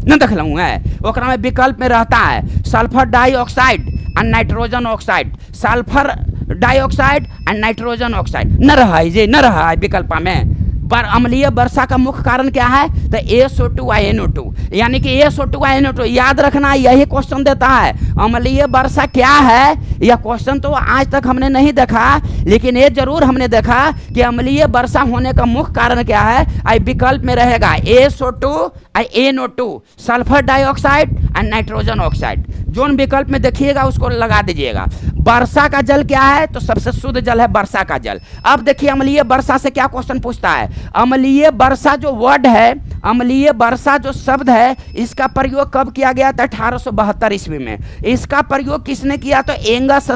न देखलू है। ओकरा में विकल्प में रहता है सल्फर डाइऑक्साइड और नाइट्रोजन ऑक्साइड। सल्फर डाइऑक्साइड और नाइट्रोजन ऑक्साइड न रहा है जी, न रहा है विकल्प में। अम्लीय वर्षा का मुख्य कारण क्या है? तो SO2 या NO2, यानी कि SO2 या NO2। याद रखना, यही क्वेश्चन देता है अम्लीय वर्षा क्या है। यह क्वेश्चन तो आज तक हमने नहीं देखा, लेकिन ये जरूर हमने देखा कि अम्लीय वर्षा होने का मुख्य कारण क्या है। आई विकल्प में रहेगा SO2 और NO2, सल्फर डाइऑक्साइड और नाइट्रोजन ऑक्साइड। जोन विकल्प में देखिएगा उसको लगा दीजिएगा। वर्षा का जल क्या है? तो सबसे शुद्ध जल है वर्षा का जल। अब देखिए अम्लीय वर्षा से क्या क्वेश्चन पूछता है। अम्लीय वर्षा जो वर्ड है, अम्लीय वर्षा जो शब्द है, इसका प्रयोग कब किया गया था? 1872 ईस्वी में। इसका प्रयोग किसने किया? तो एंगस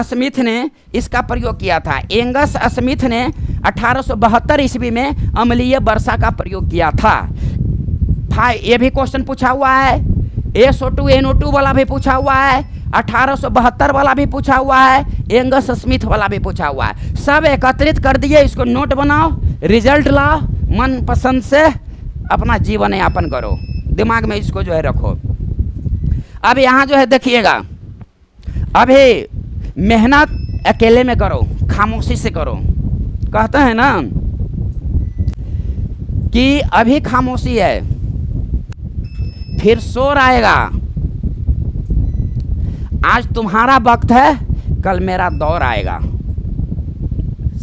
स्मिथ ने इसका प्रयोग किया था। एंगस स्मिथ ने 1872 ईस्वी में अम्लीय वर्षा का प्रयोग किया था। ये भी क्वेश्चन पूछा हुआ है, SO2 NO2 वाला भी पूछा हुआ है, 1872 वाला भी पूछा हुआ है, एंगस स्मिथ वाला भी पूछा हुआ है। सब एकत्रित कर दिए, इसको नोट बनाओ, रिजल्ट लाओ, मन पसंद से अपना जीवन यापन करो, दिमाग में इसको जो है रखो। अब यहाँ जो है देखिएगा, अभी मेहनत अकेले में करो, खामोशी से करो। कहते हैं ना कि अभी खामोशी है, फिर शोर आएगा। आज तुम्हारा वक्त है, कल मेरा दौर आएगा।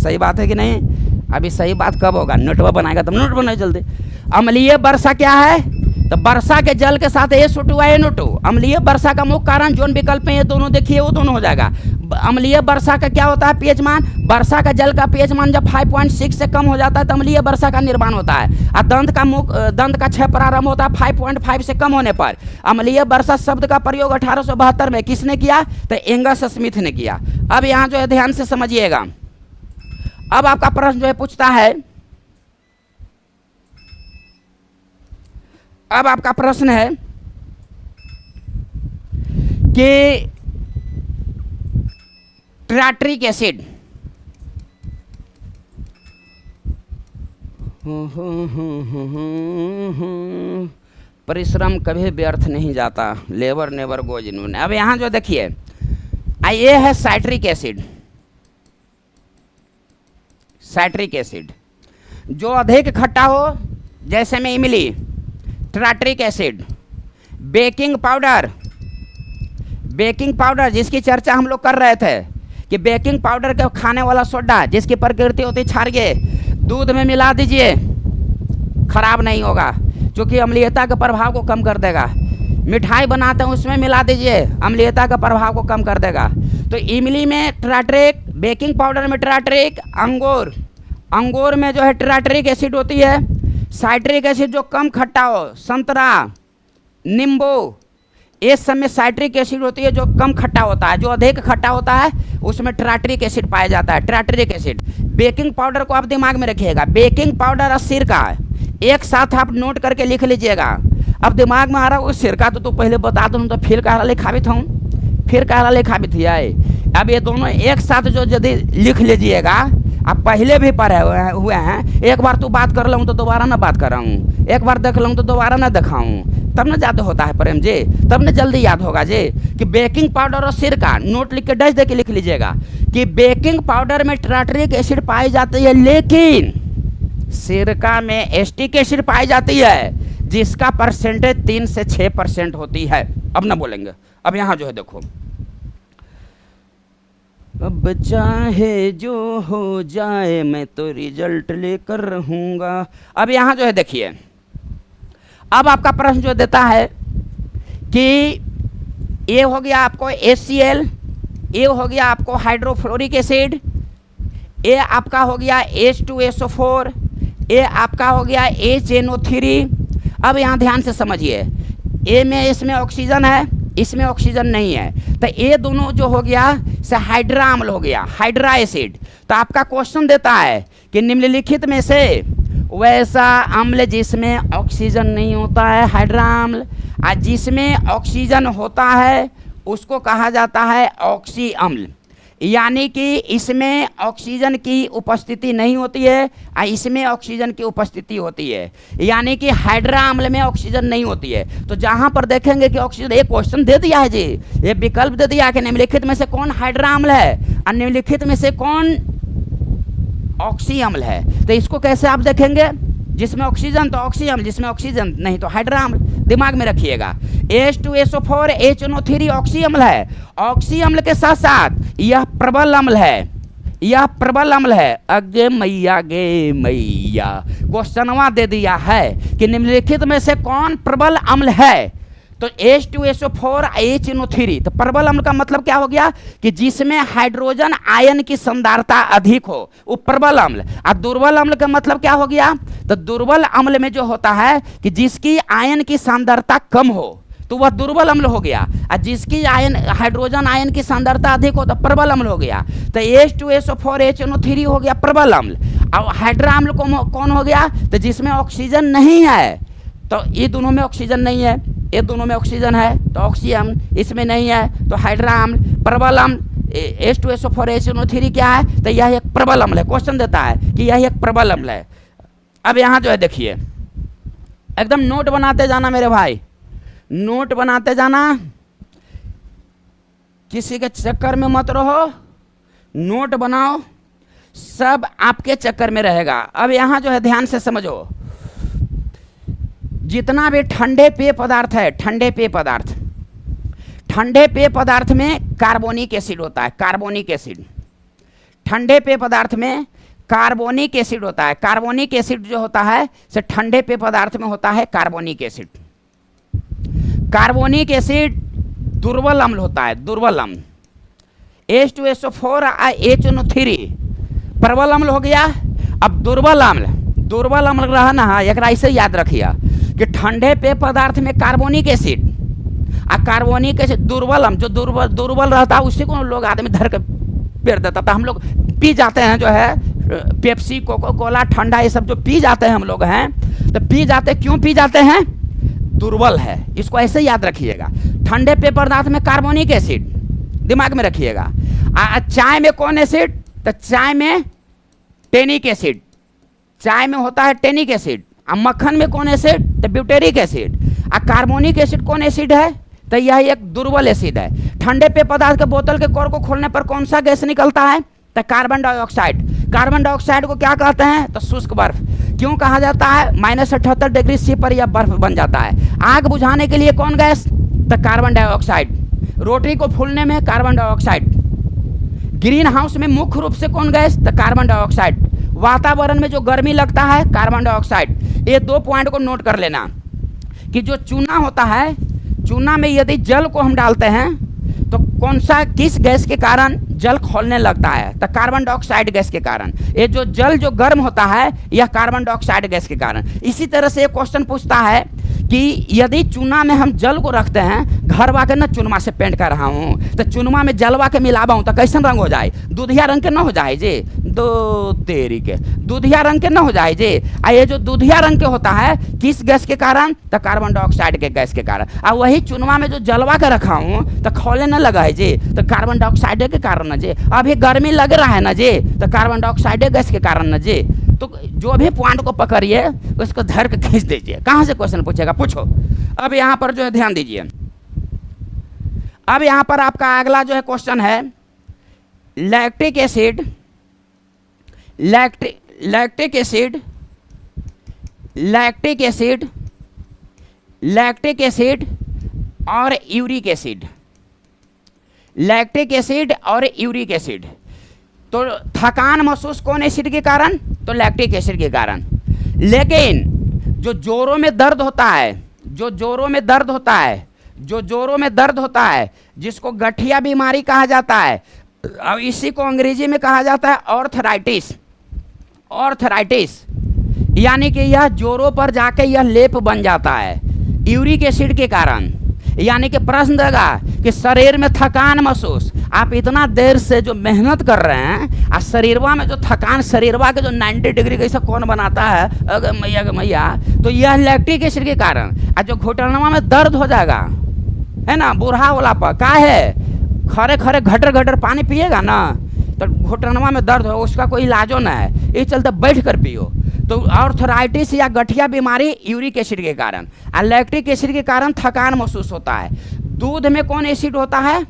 सही बात है कि नहीं? अभी सही बात कब होगा? नोटवा बनाएगा तब। नोट बनाए जल्दी। अम्लीय वर्षा क्या है? तो वर्षा के जल के साथ SO2 या NO2। अम्लीय वर्षा का मुख्य कारण जोन विकल्प में ये दोनों देखिए वो दोनों हो जाएगा। अम्लीय वर्षा का क्या होता है? पीएच मान। वर्षा का जल का पीएच मान जब 5.6 से कम हो जाता है तो अम्लीय वर्षा का निर्माण होता है। और दंत का क्षय प्रारंभ होता है 5.5 से कम होने पर। अम्लीय वर्षा शब्द का प्रयोग 1872 में किसने किया? तो एंगस स्मिथ ने किया। अब यहाँ जो है ध्यान से समझिएगा। अब आपका प्रश्न जो है पूछता है, अब आपका प्रश्न है कि टार्ट्रिक एसिड परिश्रम कभी व्यर्थ नहीं जाता, लेबर नेवर गोज इन। अब यहाँ जो देखिए ये है साइट्रिक एसिड। साइट्रिक एसिड जो अधिक खट्टा हो, जैसे में इमली। Tartaric acid. बेकिंग पाउडर जिसकी चर्चा हम लोग कर रहे थे कि बेकिंग पाउडर के खाने वाला सोडा जिसकी प्रकृति होती है क्षारीय, दूध में मिला दीजिए, खराब नहीं होगा क्योंकि अम्लीयता के प्रभाव को कम कर देगा। मिठाई बनाते हैं उसमें मिला दीजिए, अम्लीयता के प्रभाव को कम कर देगा। तो इमली में टार्ट्रिक, बेकिंग पाउडर में टार्ट्रिक, अंगूर में जो है टार्ट्रिक एसिड होती है। साइट्रिक एसिड जो कम खट्टा हो, संतरा, नींबू, इस समय साइट्रिक एसिड होती है जो कम खट्टा होता है। जो अधिक खट्टा होता है उसमें टार्ट्रिक एसिड पाया जाता है। Tartaric acid. बेकिंग पाउडर को आप दिमाग में रखिएगा। बेकिंग पाउडर और सिरका एक साथ आप नोट करके लिख लीजिएगा। अब दिमाग में आ रहा है वो सिरका तो पहले बता दूँ तो फिर कहला लिखावित हूँ, फिर कहला लिखावित है। अब ये दोनों एक साथ जो यदि लिख लीजिएगा, आप पहले भी पढ़े हुए हैं। एक बार तो बात कर लूँ तो दोबारा ना बात कर रहा हूँ, एक बार देख लूँ तो दोबारा ना दिखाऊँ, तब ना याद होता है प्रेम जी, तब ना जल्दी याद होगा जी। कि बेकिंग पाउडर और सिरका नोट लिख के डच दे के लिख लीजिएगा कि बेकिंग पाउडर में टार्ट्रिक एसिड पाई जाती है, लेकिन सिरका में एस्टिक एसिड पाई जाती है जिसका परसेंटेज 3 से 6% होती है। अब ना बोलेंगे। अब यहाँ जो है देखो, अब चाहे जो हो जाए मैं तो रिजल्ट लेकर रहूँगा। अब यहाँ जो है देखिए, अब आपका प्रश्न जो देता है कि ये हो गया आपको HCl, ये हो गया आपको हाइड्रोफ्लोरिक एसिड, ये आपका हो गया H2SO4, ये आपका हो गया HNO3 अब यहाँ ध्यान से समझिए, ए में इसमें ऑक्सीजन है, इसमें ऑक्सीजन नहीं है, तो ये दोनों जो हो गया से हाइड्रा अम्ल हो गया, हाइड्रा एसिड। तो आपका क्वेश्चन देता है कि निम्नलिखित में से वैसा अम्ल जिसमें ऑक्सीजन नहीं होता है हाइड्रा अम्ल, और जिसमें ऑक्सीजन होता है उसको कहा जाता है ऑक्सी अम्ल। यानी कि इसमें ऑक्सीजन की उपस्थिति नहीं होती है और इसमें ऑक्सीजन की उपस्थिति होती है, यानी कि हाइड्रा अम्ल में ऑक्सीजन नहीं होती है। तो जहां पर देखेंगे कि ऑक्सीजन, एक क्वेश्चन दे दिया है जी, ये विकल्प दे दिया कि निम्नलिखित में से कौन हाइड्रा अम्ल है और निम्नलिखित में से कौन ऑक्सी अम्ल है। तो इसको कैसे आप देखेंगे, जिसमें ऑक्सीजन तो ऑक्सी अम्ल, जिसमें ऑक्सीजन नहीं तो हाइड्रा अम्ल। दिमाग में रखिएगा, H2SO4 HNO3 ऑक्सी अम्ल है। ऑक्सी अम्ल के साथ साथ यह प्रबल अम्ल है, यह प्रबल अम्ल है। अगे मैया गे मैया, क्वेश्चनवा दे दिया है कि निम्नलिखित में से कौन प्रबल अम्ल है। तो H2SO4 HNO3, तो प्रबल अम्ल का मतलब क्या हो गया कि जिसमें हाइड्रोजन आयन की सांद्रता अधिक हो वो प्रबल अम्ल। और दुर्बल अम्ल का मतलब क्या हो गया, तो दुर्बल अम्ल में जो होता है कि जिसकी आयन की सांद्रता कम हो तो वह दुर्बल अम्ल हो गया, और जिसकी आयन हाइड्रोजन आयन की सांद्रता अधिक हो तो प्रबल अम्ल हो गया। तो H2SO4 HNO3 हो गया प्रबल अम्ल। और हाइड्रा अम्ल कौन हो गया, तो जिसमें ऑक्सीजन नहीं है। तो ये दोनों में ऑक्सीजन नहीं है, ये दोनों में ऑक्सीजन है तो ऑक्सी अम्ल, इसमें नहीं है तो हाइड्रा अम्ल। प्रबल अम्ल H2SO4 HNO3 क्या है, तो यह एक प्रबल अम्ल है। क्वेश्चन देता है कि यह एक प्रबल अम्ल है। अब यहाँ जो है देखिए, एकदम नोट बनाते जाना मेरे भाई, नोट बनाते जाना, किसी के चक्कर में मत रहो, नोट बनाओ, सब आपके चक्कर में रहेगा। अब यहाँ जो है ध्यान से समझो, जितना भी ठंडे पेय पदार्थ है, ठंडे पेय पदार्थ, ठंडे पेय पदार्थ में कार्बोनिक एसिड होता है, कार्बोनिक एसिड। ठंडे पेय पदार्थ में कार्बोनिक एसिड होता है। कार्बोनिक एसिड जो होता है से ठंडे पेय पदार्थ में होता है कार्बोनिक एसिड। कार्बोनिक एसिड दुर्बल अम्ल होता है, दुर्बल अम्ल। H2SO4 HNO3 प्रबल अम्ल हो गया। अब दुर्बल अम्ल, दुर्बल अम्ल रहा ना, एक ऐसे याद रखिए कि ठंडे पेय पदार्थ में कार्बोनिक एसिड और कार्बोनिक एसिड दुर्बल अम्ल, जो दुर्बल रहता है उसी को लोग आदमी धर के पेड़ देता था। हम लोग पी जाते हैं जो है पेप्सी कोको कोला ठंडा ये सब जो पी जाते हैं हम लोग हैं, तो पी जाते, क्यों पी जाते हैं, दुर्बल है। इसको ऐसे याद रखिएगा, ठंडे पेय पदार्थ में कार्बोनिक एसिड, दिमाग में रखिएगा। चाय में कौन एसिड, तो चाय में टेनिक एसिड, चाय में होता है टेनिक एसिड। और मक्खन में कौन एसिड, तो ब्यूटेरिक एसिड। और कार्बोनिक एसिड कौन एसिड है, तो यह एक दुर्बल एसिड है। ठंडे पेय पदार्थ के बोतल के कोर को खोलने पर कौन सा गैस निकलता है, तो कार्बन डाइऑक्साइड। कार्बन डाइऑक्साइड को क्या कहते हैं, तो शुष्क बर्फ। क्यों कहा जाता है, -78 डिग्री सी पर यह बर्फ बन जाता है। आग बुझाने के लिए कौन गैस, तो कार्बन डाइऑक्साइड। रोटरी को फूलने में कार्बन डाइऑक्साइड। ग्रीन हाउस में मुख्य रूप से कौन गैस, तो कार्बन डाइऑक्साइड। वातावरण में जो गर्मी लगता है कार्बन डाइऑक्साइड। ये 2 पॉइंट को नोट कर लेना कि जो चूना होता है, चूना में यदि जल को हम डालते हैं तो कौन सा, किस गैस के कारण जल खौलने लगता है, तो कार्बन डाइऑक्साइड गैस के कारण। ये जो जल जो गर्म होता है यह कार्बन डाइऑक्साइड गैस के कारण। इसी तरह से एक क्वेश्चन पूछता है कि यदि चूना में हम जल को रखते हैं, घर वाके ना चुनमा से पेंट कर रहा हूँ, तो चुनमा में जलवा के मिलावा हूँ तो कैसन रंग हो जाए, दूधिया रंग के न हो जाए जी, दो तेरी के दूधिया रंग के न हो जाए जी। ये जो दूधिया रंग के होता है किस गैस के कारण, तो कार्बन डाइऑक्साइड के गैस के कारण। और वही चुनमा में जो जलवा के रखा हूँ तो खौले न लगा है जी, तो कार्बन डाइऑक्साइड के कारण न जी। अभी गर्मी लग रहा है ना जी, तो कार्बन डाइऑक्साइड गैस के कारण न जी। तो जो भी पॉइंट को पकड़िए उसको धर के खींच दीजिए। कहाँ से क्वेश्चन पूछेगा, पूछो। अब यहाँ पर जो है ध्यान दीजिए, अब यहाँ पर आपका अगला जो है क्वेश्चन है lactic acid, lactic acid, lactic acid, lactic acid और यूरिक एसिड, लैक्टिक एसिड और यूरिक एसिड। तो थकान महसूस कौन एसिड के कारण, तो लैक्टिक एसिड के कारण। लेकिन जो जोड़ों में दर्द होता है, जो जोड़ों में दर्द होता है, जो जोड़ों में दर्द होता है, जिसको गठिया बीमारी कहा जाता है, अब इसी को अंग्रेजी में कहा जाता है ऑर्थराइटिस, ऑर्थराइटिस। यानी कि यह जोरों पर जाके यह लेप बन जाता है यूरिक एसिड के कारण। यानी कि प्रश्न देगा कि शरीर में थकान महसूस, आप इतना देर से जो मेहनत कर रहे हैं और शरीरवा में जो थकान, शरीरवा के जो 90 डिग्री कैसा कौन बनाता है अगर मैया, तो यह लैक्टिक एसिड के कारण। और जो घुटनवा में दर्द हो जाएगा है ना, बूढ़ा वाला पर का है, खरे खरे घटर घटर पानी पिएगा ना तो घुटनवा में दर्द हो, उसका कोई इलाजो ना है, इस चलते बैठ कर पियो। तो आर्थराइटिस या गठिया बीमारी यूरिक एसिड के कारण, और लैक्टिक एसिड के कारण थकान महसूस होता है। दूध में कौन एसिड होता है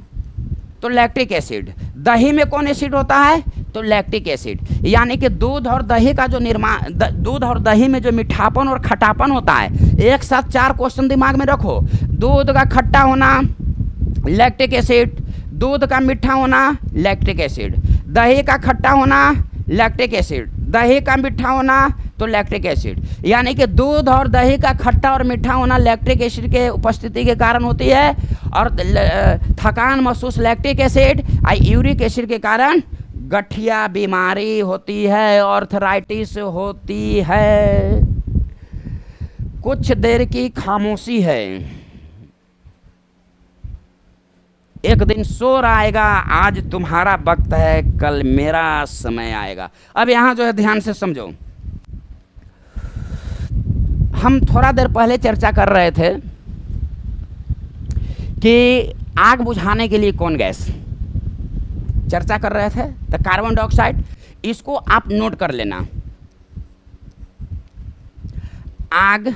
तो लैक्टिक एसिड, दही में कौन एसिड होता है तो लैक्टिक एसिड। यानी कि दूध और दही का जो निर्माण, दूध और दही में जो मीठापन और खट्टापन होता है, एक साथ 4 क्वेश्चन दिमाग में रखो। दूध का खट्टा होना लैक्टिक एसिड, दूध का मीठा होना लैक्टिक एसिड, दही का खट्टा होना लैक्टिक एसिड, दही का मीठा होना तो लैक्टिक एसिड। यानी कि दूध और दही का खट्टा और मीठा होना लैक्टिक एसिड के उपस्थिति के कारण होती है, और थकान महसूस लैक्टिक एसिड, और यूरिक एसिड के कारण गठिया बीमारी होती है, आर्थराइटिस होती है। कुछ देर की खामोशी है, एक दिन शोर आएगा, आज तुम्हारा वक्त है, कल मेरा समय आएगा। अब यहाँ जो है ध्यान से समझो, हम थोड़ा देर पहले चर्चा कर रहे थे कि आग बुझाने के लिए कौन गैस, चर्चा कर रहे थे तो कार्बन डाइऑक्साइड। इसको आप नोट कर लेना, आग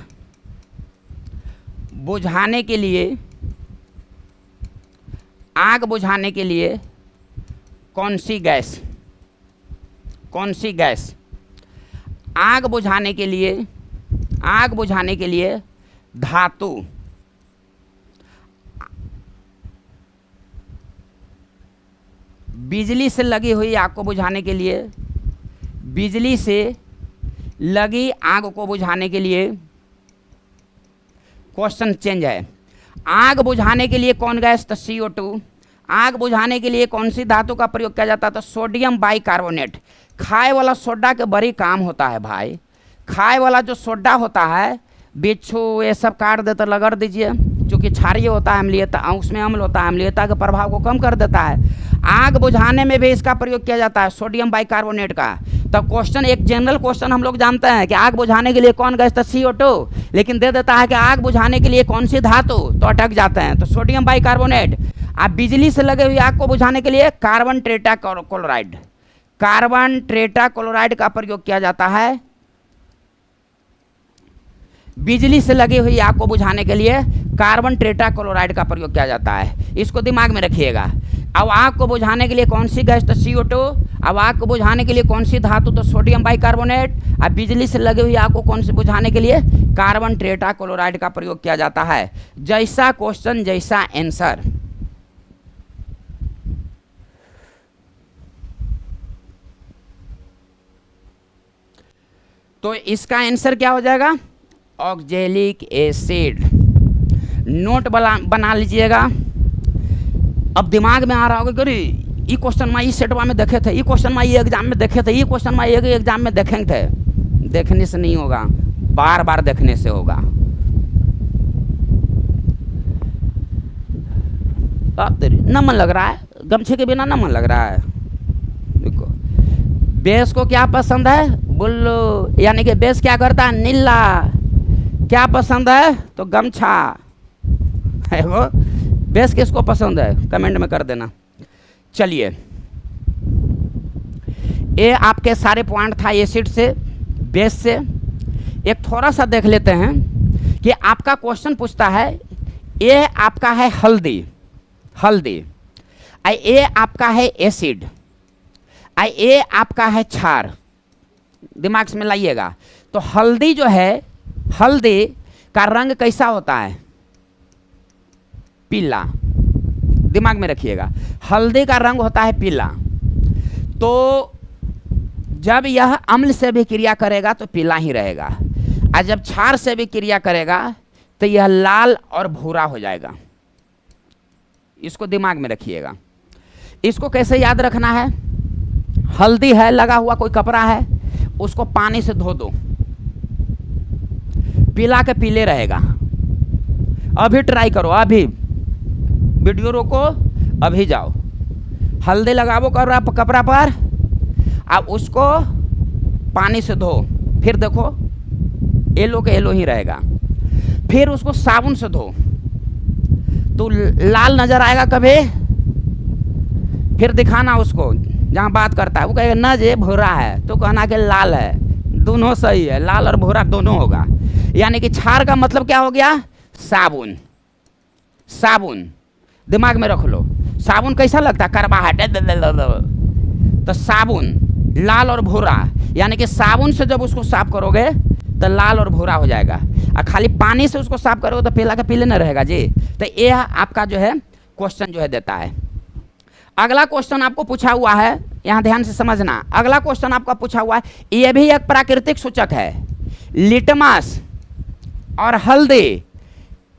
बुझाने के लिए, आग बुझाने के लिए कौन सी गैस, कौन सी गैस, आग बुझाने के लिए, आग बुझाने के लिए धातु, बिजली से लगी हुई आग को बुझाने के लिए, बिजली से लगी आग को बुझाने के लिए, क्वेश्चन चेंज है। आग बुझाने के लिए कौन गैस तो CO2। आग बुझाने के लिए कौन सी धातु का प्रयोग किया जाता है तो सोडियम बाइकार्बोनेट। खाए वाला सोडा के बड़ी काम होता है भाई, खाए वाला जो सोडा होता है, बिच्छू ये सब काट देता, रगड़ दीजिए, क्योंकि क्षारीय होता है, अम्लीयता, उसमें अम्ल होता है, अम्लीयता के प्रभाव को कम कर देता है। आग बुझाने में भी इसका प्रयोग किया जाता है, सोडियम बाइकार्बोनेट का। तब क्वेश्चन, एक जनरल क्वेश्चन हम लोग जानते हैं कि आग बुझाने के लिए कौन गैस तो CO2, लेकिन दे देता है कि आग बुझाने के लिए कौन सी धातु, तो अटक जाते हैं, तो सोडियम बाइकार्बोनेट। आप बिजली से लगे हुई आग को बुझाने के लिए कार्बन टेट्राक्लोराइड, कार्बन टेट्राक्लोराइड का प्रयोग किया जाता है। बिजली से लगी हुई आग को बुझाने के लिए कार्बन टेट्राक्लोराइड का प्रयोग किया जाता है, इसको दिमाग में रखिएगा। अब आग को बुझाने के लिए कौन सी गैस तो CO2, अब आग को बुझाने के लिए कौन सी धातु तो सोडियम बाइकार्बोनेट, अब बिजली से लगी हुई आग को कौन सी बुझाने के लिए कार्बन टेट्राक्लोराइड का प्रयोग किया जाता है। जैसा क्वेश्चन जैसा आंसर। तो इसका आंसर क्या हो जाएगा, ऑक्जेलिक एसिड। नोट बना लीजिएगा। अब दिमाग में आ रहा होगा कि ये क्वेश्चन में, इस सेटवा में देखे थे, ये क्वेश्चन में, ये एग्जाम में देखे थे, ये क्वेश्चन में, ये एग्जाम में देखेंगे थे। देखने से नहीं होगा, बार बार देखने से होगा। न मन लग रहा है, गमछे के बिना न मन लग रहा है। देखो, बेस को क्या पसंद है बोलो, यानी कि बेस क्या करता है, नीला। क्या पसंद है तो गमछा है वो। बेस किसको पसंद है कमेंट में कर देना। चलिए, ये आपके सारे पॉइंट था एसिड से, बेस से। एक थोड़ा सा देख लेते हैं कि आपका क्वेश्चन पूछता है, ये आपका है हल्दी, हल्दी, ये आपका है एसिड, ये आपका है क्षार। दिमाग में लाइएगा। तो हल्दी जो है, हल्दी का रंग कैसा होता है, पीला। दिमाग में रखिएगा, हल्दी का रंग होता है पीला। तो जब यह अम्ल से भी क्रिया करेगा तो पीला ही रहेगा, और जब क्षार से भी क्रिया करेगा तो यह लाल और भूरा हो जाएगा। इसको दिमाग में रखिएगा। इसको कैसे याद रखना है, हल्दी है, लगा हुआ कोई कपड़ा है, उसको पानी से धो दो, पिला के पीले रहेगा। अभी ट्राई करो, अभी वीडियो रोको, अभी जाओ, हल्दी लगाओ कपड़ा पर, अब उसको पानी से धो, फिर देखो येलो के येलो ही रहेगा। फिर उसको साबुन से धो तो लाल नजर आएगा कभी। फिर दिखाना उसको जहाँ बात करता है, वो कहेगा न जे भूरा है, तो कहना कि लाल है, दोनों सही है, लाल और भूरा दोनों होगा। यानी कि क्षार का मतलब क्या हो गया? साबुन। साबुन दिमाग में रख लो। साबुन कैसा लगता है? करवाहट। तो साबुन लाल और भूरा, यानी कि साबुन से जब उसको साफ करोगे तो लाल और भूरा हो जाएगा, और खाली पानी से उसको साफ करोगे तो पीला का पीले न रहेगा जी। तो ये आपका जो है क्वेश्चन जो है देता है। अगला क्वेश्चन आपको पूछा हुआ है, यहाँ ध्यान से समझना। अगला क्वेश्चन आपका पूछा हुआ है, ये भी एक प्राकृतिक सूचक है। लिटमस और हल्दी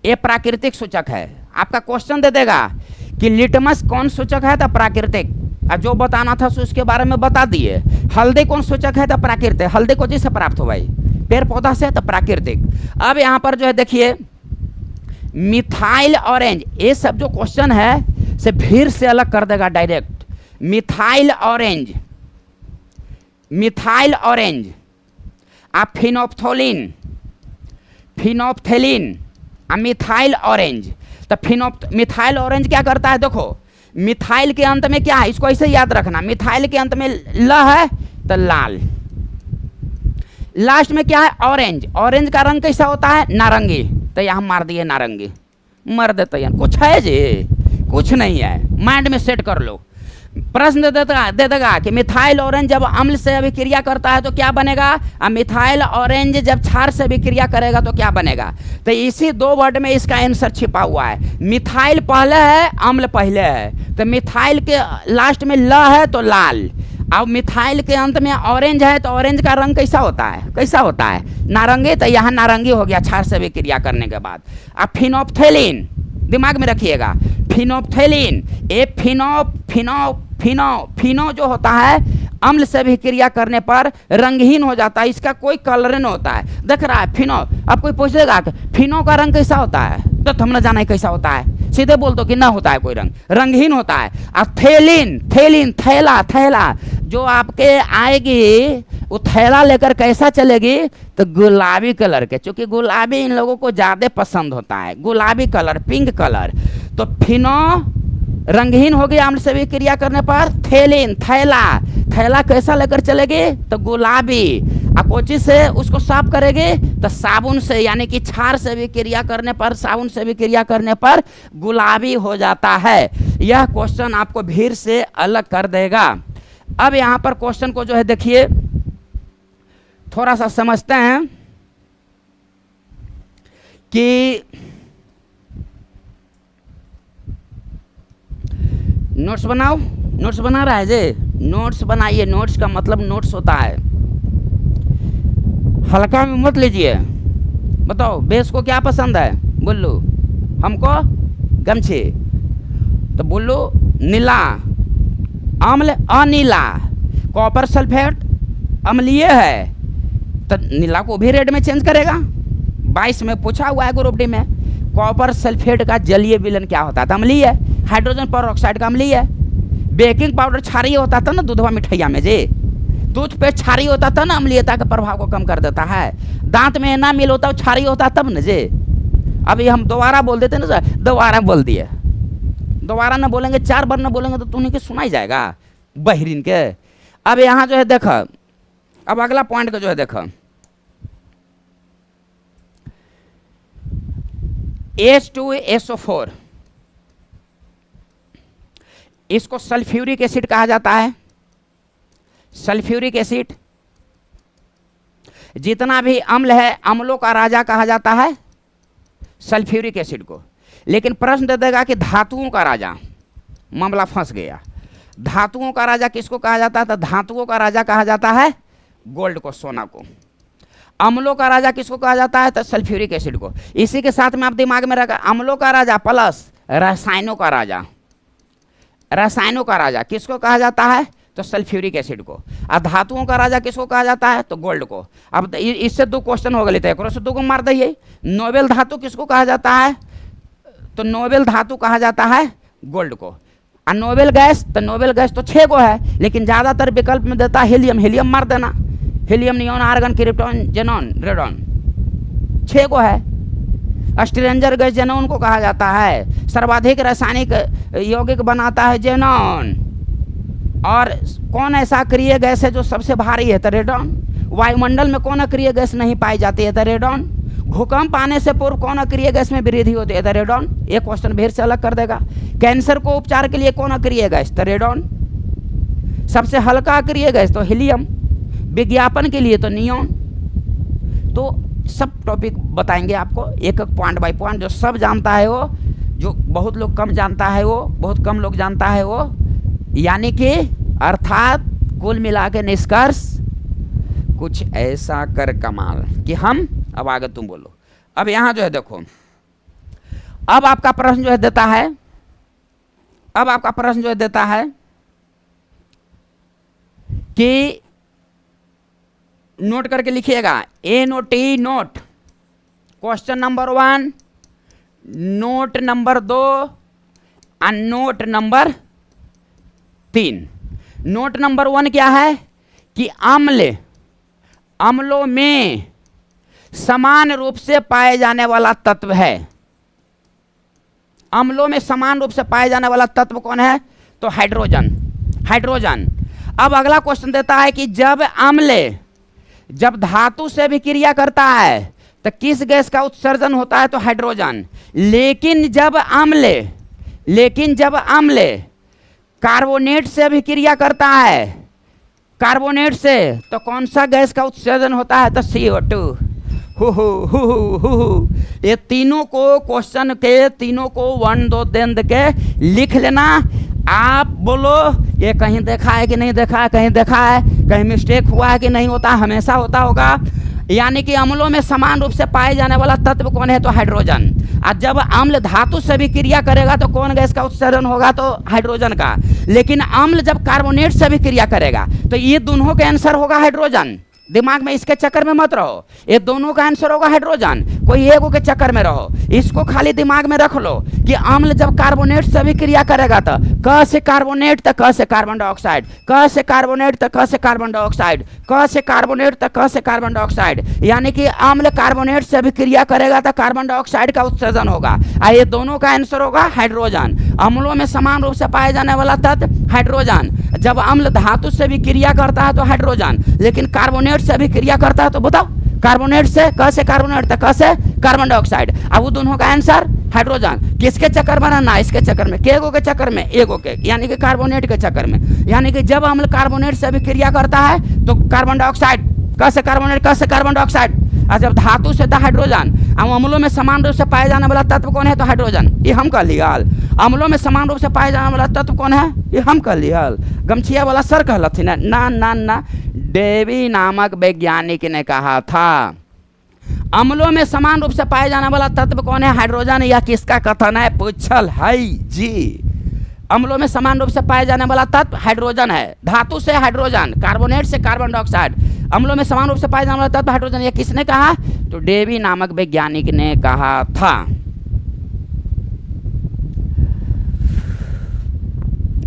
ये प्राकृतिक सूचक है। आपका क्वेश्चन दे देगा कि लिटमस कौन सूचक है, तो प्राकृतिक, और जो बताना था सो उसके बारे में बता दिए। हल्दी कौन सूचक है, तो प्राकृतिक। हल्दी को जिससे प्राप्त हो भाई, पेड़ पौधा से, तो प्राकृतिक। अब यहाँ पर जो है देखिए मिथाइल ऑरेंज, ये सब जो क्वेश्चन है से भीड़ से अलग कर देगा direct. Methyl orange, methyl orange, आप फिनोप्थोलिन, फिनोप्थेलिन, मिथाइल ऑरेंज। तो मिथाइल ऑरेंज क्या करता है? देखो मिथाइल के अंत में क्या है, इसको ऐसे याद रखना। मिथाइल के अंत में ल है तो लाल, लास्ट में क्या है? ऑरेंज। ऑरेंज का रंग कैसा होता है? नारंगी। तो यहाँ मार दिए नारंगी, मर देते हैं। कुछ है जी? कुछ नहीं है, माइंड में सेट कर लो। प्रश्न दे देगा कि मिथाइल ऑरेंज जब अम्ल से अभिक्रिया करता है तो क्या बनेगा, और मिथाइल ऑरेंज जब क्षार से अभिक्रिया करेगा तो क्या बनेगा। तो इसी दो वर्ड में इसका आंसर छिपा हुआ है। मिथाइल पहले है, अम्ल पहले है। तो मिथाइल के लास्ट में ल है तो लाल, अब मिथाइल के अंत में ऑरेंज है तो ऑरेंज का रंग कैसा होता है? कैसा होता है? नारंगी। तो यहाँ नारंगी हो गया क्षार से अभिक्रिया करने के बाद। अब फिनोप्थेलिन दिमाग में रखिएगा, फिनोप्थेलिन, ये फिनो जो होता है अम्ल से अभिक्रिया करने पर रंगहीन हो जाता है, इसका कोई कलर नहीं होता है। देख रहा है फिनो, अब कोई पूछेगा फिनो का रंग कैसा होता है, तो तुमने जाना है कैसा होता है, सीधे बोल दो कि ना होता है कोई रंग, रंगहीन होता है। और थेलिन, थेलिन थैला, थैला जो आपके आएगी वो थैला लेकर कैसा चलेगी, तो गुलाबी कलर के, क्योंकि गुलाबी इन लोगों को ज़्यादा पसंद होता है, गुलाबी कलर, पिंक कलर। तो फिनो रंगहीन हो गया अम्ल से अभिक्रिया करने पर। थेलिन थैला, थैला कैसा लेकर चलेगी, तो गुलाबी। अकोची से उसको साफ करेगी तो साबुन से, यानी कि क्षार से अभिक्रिया करने पर, साबुन से अभिक्रिया करने पर गुलाबी हो जाता है। यह क्वेश्चन आपको भीड़ से अलग कर देगा। अब यहाँ पर क्वेश्चन को जो है देखिए थोड़ा सा समझते हैं कि नोट्स बनाओ। नोट्स बना रहा है जे, नोट्स बनाइए। नोट्स का मतलब नोट्स होता है, हल्का में मत लीजिए। बताओ बेस को क्या पसंद है? बुल्लू, हमको गमछी। तो बुल्लू नीला, अम्ल अनीला, कॉपर सल्फेट अम्लीय है, तो नीला को भी रेड में चेंज करेगा। 22 में पूछा हुआ है ग्रुप डी में, कॉपर सल्फेट का जलीय विलयन क्या होता था? अम्लीय है। हाइड्रोजन पेरोक्साइड का अम्लीय है। बेकिंग पाउडर क्षारीय होता था ना दूधवा मिठाइया में जी, टूथपेस्ट क्षारीय होता था ना, अम्लीयता के प्रभाव को कम कर देता है। दांत में ना मिल होता क्षारीय होता तब न जी। अभी हम दोबारा बोल देते ना सर, दोबारा बोल दिए, दोबारा ना बोलेंगे, 4 बार ना बोलेंगे तो तुम्हें के सुनाई जाएगा बहरीन के। अब यहाँ जो है देखो, अब अगला पॉइंट को जो है देखो, H2SO4 इसको सल्फ्यूरिक एसिड कहा जाता है। सल्फ्यूरिक एसिड, जितना भी अम्ल है अम्लों का राजा कहा जाता है सल्फ्यूरिक एसिड को। लेकिन प्रश्न दे देगा कि धातुओं का राजा, मामला फंस गया। धातुओं का राजा किसको कहा जाता है? तो धातुओं का राजा कहा जाता है गोल्ड को, सोना को। अम्लों का राजा किसको कहा जाता है? तो सल्फ्यूरिक एसिड को। इसी के साथ में आप दिमाग में रखा, अम्लों का राजा प्लस रसायनों का राजा। रसायनों का राजा किसको कहा जाता है? तो सल्फ्यूरिक एसिड को। और धातुओं का राजा किसको कहा जाता है? तो गोल्ड को। अब इससे 2 क्वेश्चन हो गए थे, एक से 2 को मार दिए। नोबेल धातु किसको कहा जाता है? तो नोबेल धातु कहा जाता है गोल्ड को। और नोबेल गैस, तो नोबेल गैस तो 6 को है, लेकिन ज़्यादातर विकल्प में देता है हीलियम। हीलियम मार देना, helium, neon, argon, krypton, xenon, radon, 6 को है। स्ट्रेंजर गैस जेनॉन को कहा जाता है। सर्वाधिक रासायनिक यौगिक बनाता है जेनॉन। और कौन ऐसा अक्रिय गैस है जो सबसे भारी है? तो रेडॉन। वायुमंडल में कौन अक्रिय गैस नहीं पाई जाती है? तो रेडॉन। भूकंप आने से पूर्व कौन अक्रिय गैस में वृद्धि होती है? तो रेडॉन। एक क्वेश्चन फिर से अलग कर देगा। कैंसर को उपचार के लिए कौन अक्रिय गैस? तो रेडॉन। सबसे हल्का अक्रिय गैस तो हीलियम। विज्ञापन के लिए तो नियॉन। तो सब टॉपिक बताएंगे आपको एक एक पॉइंट बाय पॉइंट। जो सब जानता है वो, जो बहुत लोग कम जानता है वो, बहुत कम लोग जानता है वो, यानी कि अर्थात कुल मिला के निष्कर्ष कुछ ऐसा कर कमाल कि हम, अब आगे तुम बोलो। अब यहाँ जो है देखो, अब आपका प्रश्न जो है देता है, अब आपका प्रश्न जो है देता है कि नोट करके लिखिएगा, NOT note, question number 1, note number 2 और नोट नंबर 3। नोट नंबर 1 क्या है कि अम्ल, अम्लों में समान रूप से पाए जाने वाला तत्व है। अम्लों में समान रूप से पाए जाने वाला तत्व कौन है? तो हाइड्रोजन। हाइड्रोजन। अब अगला क्वेश्चन देता है कि जब अम्ल, जब धातु से भी क्रिया करता है तो किस गैस का उत्सर्जन होता है? तो हाइड्रोजन। लेकिन जब अम्ल कार्बोनेट से भी क्रिया करता है, कार्बोनेट से, तो कौन सा गैस का उत्सर्जन होता है? तो CO2। ये तीनों को क्वेश्चन के तीनों को 1 2 दिन के लिख लेना। आप बोलो ये कहीं देखा है कि नहीं देखा है, कहीं देखा है, कहीं मिस्टेक हुआ है कि नहीं होता, हमेशा होता होगा। यानी कि अम्लों में समान रूप से पाए जाने वाला तत्व कौन है? तो हाइड्रोजन। और जब अम्ल धातु से भी क्रिया करेगा तो कौन गैस का उत्सर्जन होगा? तो हाइड्रोजन का। लेकिन अम्ल जब कार्बोनेट से भी क्रिया करेगा तो ये दोनों का आंसर होगा हाइड्रोजन। दिमाग में इसके चक्कर में मत रहो, ये दोनों का आंसर होगा हाइड्रोजन। कोई एगो के चक्कर में रहो, इसको खाली दिमाग में रख लो कि अम्ल जब कार्बोनेट से भी क्रिया करेगा तो क से कार्बोनेट तो क से कार्बन डाइऑक्साइड, क से कार्बोनेट तो क से कार्बन डाइऑक्साइड, क से कार्बोनेट तो क से कार्बन डाइऑक्साइड। यानी कि अम्ल कार्बोनेट से भी क्रिया करेगा तो कार्बन डाइऑक्साइड का उत्सर्जन होगा। ये दोनों का आंसर होगा हाइड्रोजन। अम्लों में समान रूप से पाए जाने वाला तत्व हाइड्रोजन। जब अम्ल धातु से भी क्रिया करता है तो हाइड्रोजन, लेकिन कार्बोनेट से भी क्रिया करता है तो बताओ, कार्बोनेट से, क से कार्बोनेट तो क से कार्बन डाइऑक्साइड। अब वो दोनों का आंसर हाइड्रोजन। किसके चक्कर में रहना? इसके चक्कर में, केगो के चक्कर में, एगो के, यानी कि कार्बोनेट के चक्कर में। यानी कि जब अम्ल कार्बोनेट से भी क्रिया करता है तो कार्बन डाइऑक्साइड, क से कार्बोनेट, क से कार्बन डाइऑक्साइड। और जब धातु से तो हाइड्रोजन। अब अम्लों में समान रूप से पाए जाने वाला तत्व कौन है? तो हाइड्रोजन। ये हम कह लिया। अम्लों में समान रूप से पाए जाने वाला तत्व कौन है? ये हम कह लिया। गमछिया वाला सर कहलथिन ना ना ना, डेवी नामक वैज्ञानिक ने कहा था। अम्लों में समान रूप से पाए जाने वाला तत्व कौन है? हाइड्रोजन। या किसका कथन है? पूछल है जी। अम्लों में समान रूप से पाए जाने वाला तत्व हाइड्रोजन है। धातु से हाइड्रोजन, कार्बोनेट से कार्बन डाइऑक्साइड, अम्लों में समान रूप से पाए जाने वाला तत्व हाइड्रोजन। यह किसने कहा? तो डेवी नामक वैज्ञानिक ने कहा था।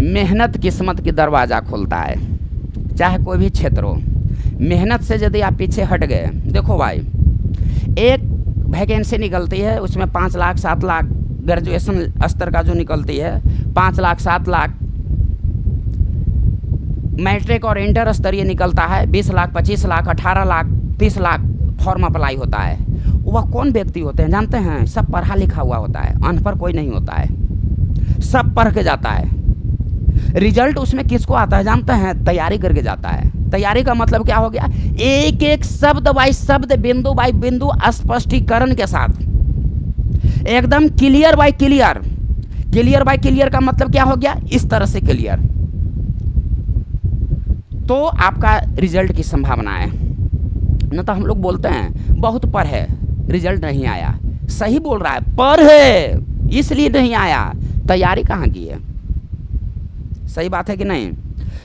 मेहनत किस्मत की दरवाजा खोलता है, चाहे कोई भी क्षेत्र हो। मेहनत से यदि आप पीछे हट गए, देखो भाई, एक वैकेंसी निकलती है, उसमें 5 लाख 7 लाख ग्रेजुएशन स्तर का जो निकलती है, 5 लाख 7 लाख मैट्रिक और इंटर स्तरीय निकलता है, 20 लाख 25 लाख 18 लाख 30 लाख फॉर्म अप्लाई होता है। वह कौन व्यक्ति होते हैं जानते हैं? सब पढ़ा लिखा हुआ होता है, अनपढ़ कोई नहीं होता है, सब पढ़ के जाता है। रिजल्ट उसमें किसको आता है जानते हैं? तैयारी करके जाता है। तैयारी का मतलब क्या हो गया? एक एक शब्द बाई शब्द, बिंदु बाई बिंदु स्पष्टीकरण के साथ, एकदम clear by clear. Clear by clear का मतलब क्या हो गया? इस तरह से क्लियर, तो आपका रिजल्ट की संभावना है। न तो हम लोग बोलते हैं बहुत पढ़े रिजल्ट नहीं आया, सही बोल रहा है, पढ़े इसलिए नहीं आया, तैयारी कहाँ की है? सही बात है कि नहीं?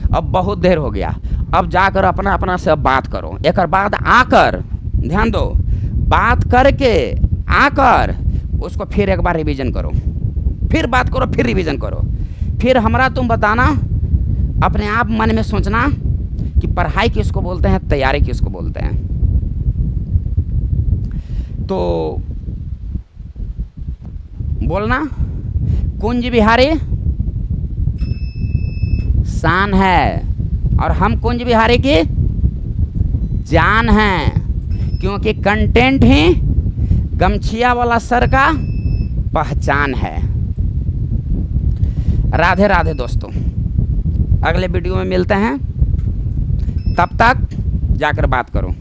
अब बहुत देर हो गया, अब जाकर अपना अपना से बात करो। एक बाद आकर, ध्यान दो, बात करके आकर उसको फिर एक बार रिवीजन करो, फिर बात करो, फिर रिवीजन करो, फिर हमरा तुम बताना, अपने आप मन में सोचना कि पढ़ाई किसको बोलते हैं, तैयारी किसको बोलते हैं। तो बोलना, कुंज बिहारी शान है और हम कुंज बिहारी की जान हैं, क्योंकि कंटेंट ही गमछिया वाला सर का पहचान है। राधे राधे दोस्तों, अगले वीडियो में मिलते हैं, तब तक जाकर बात करो।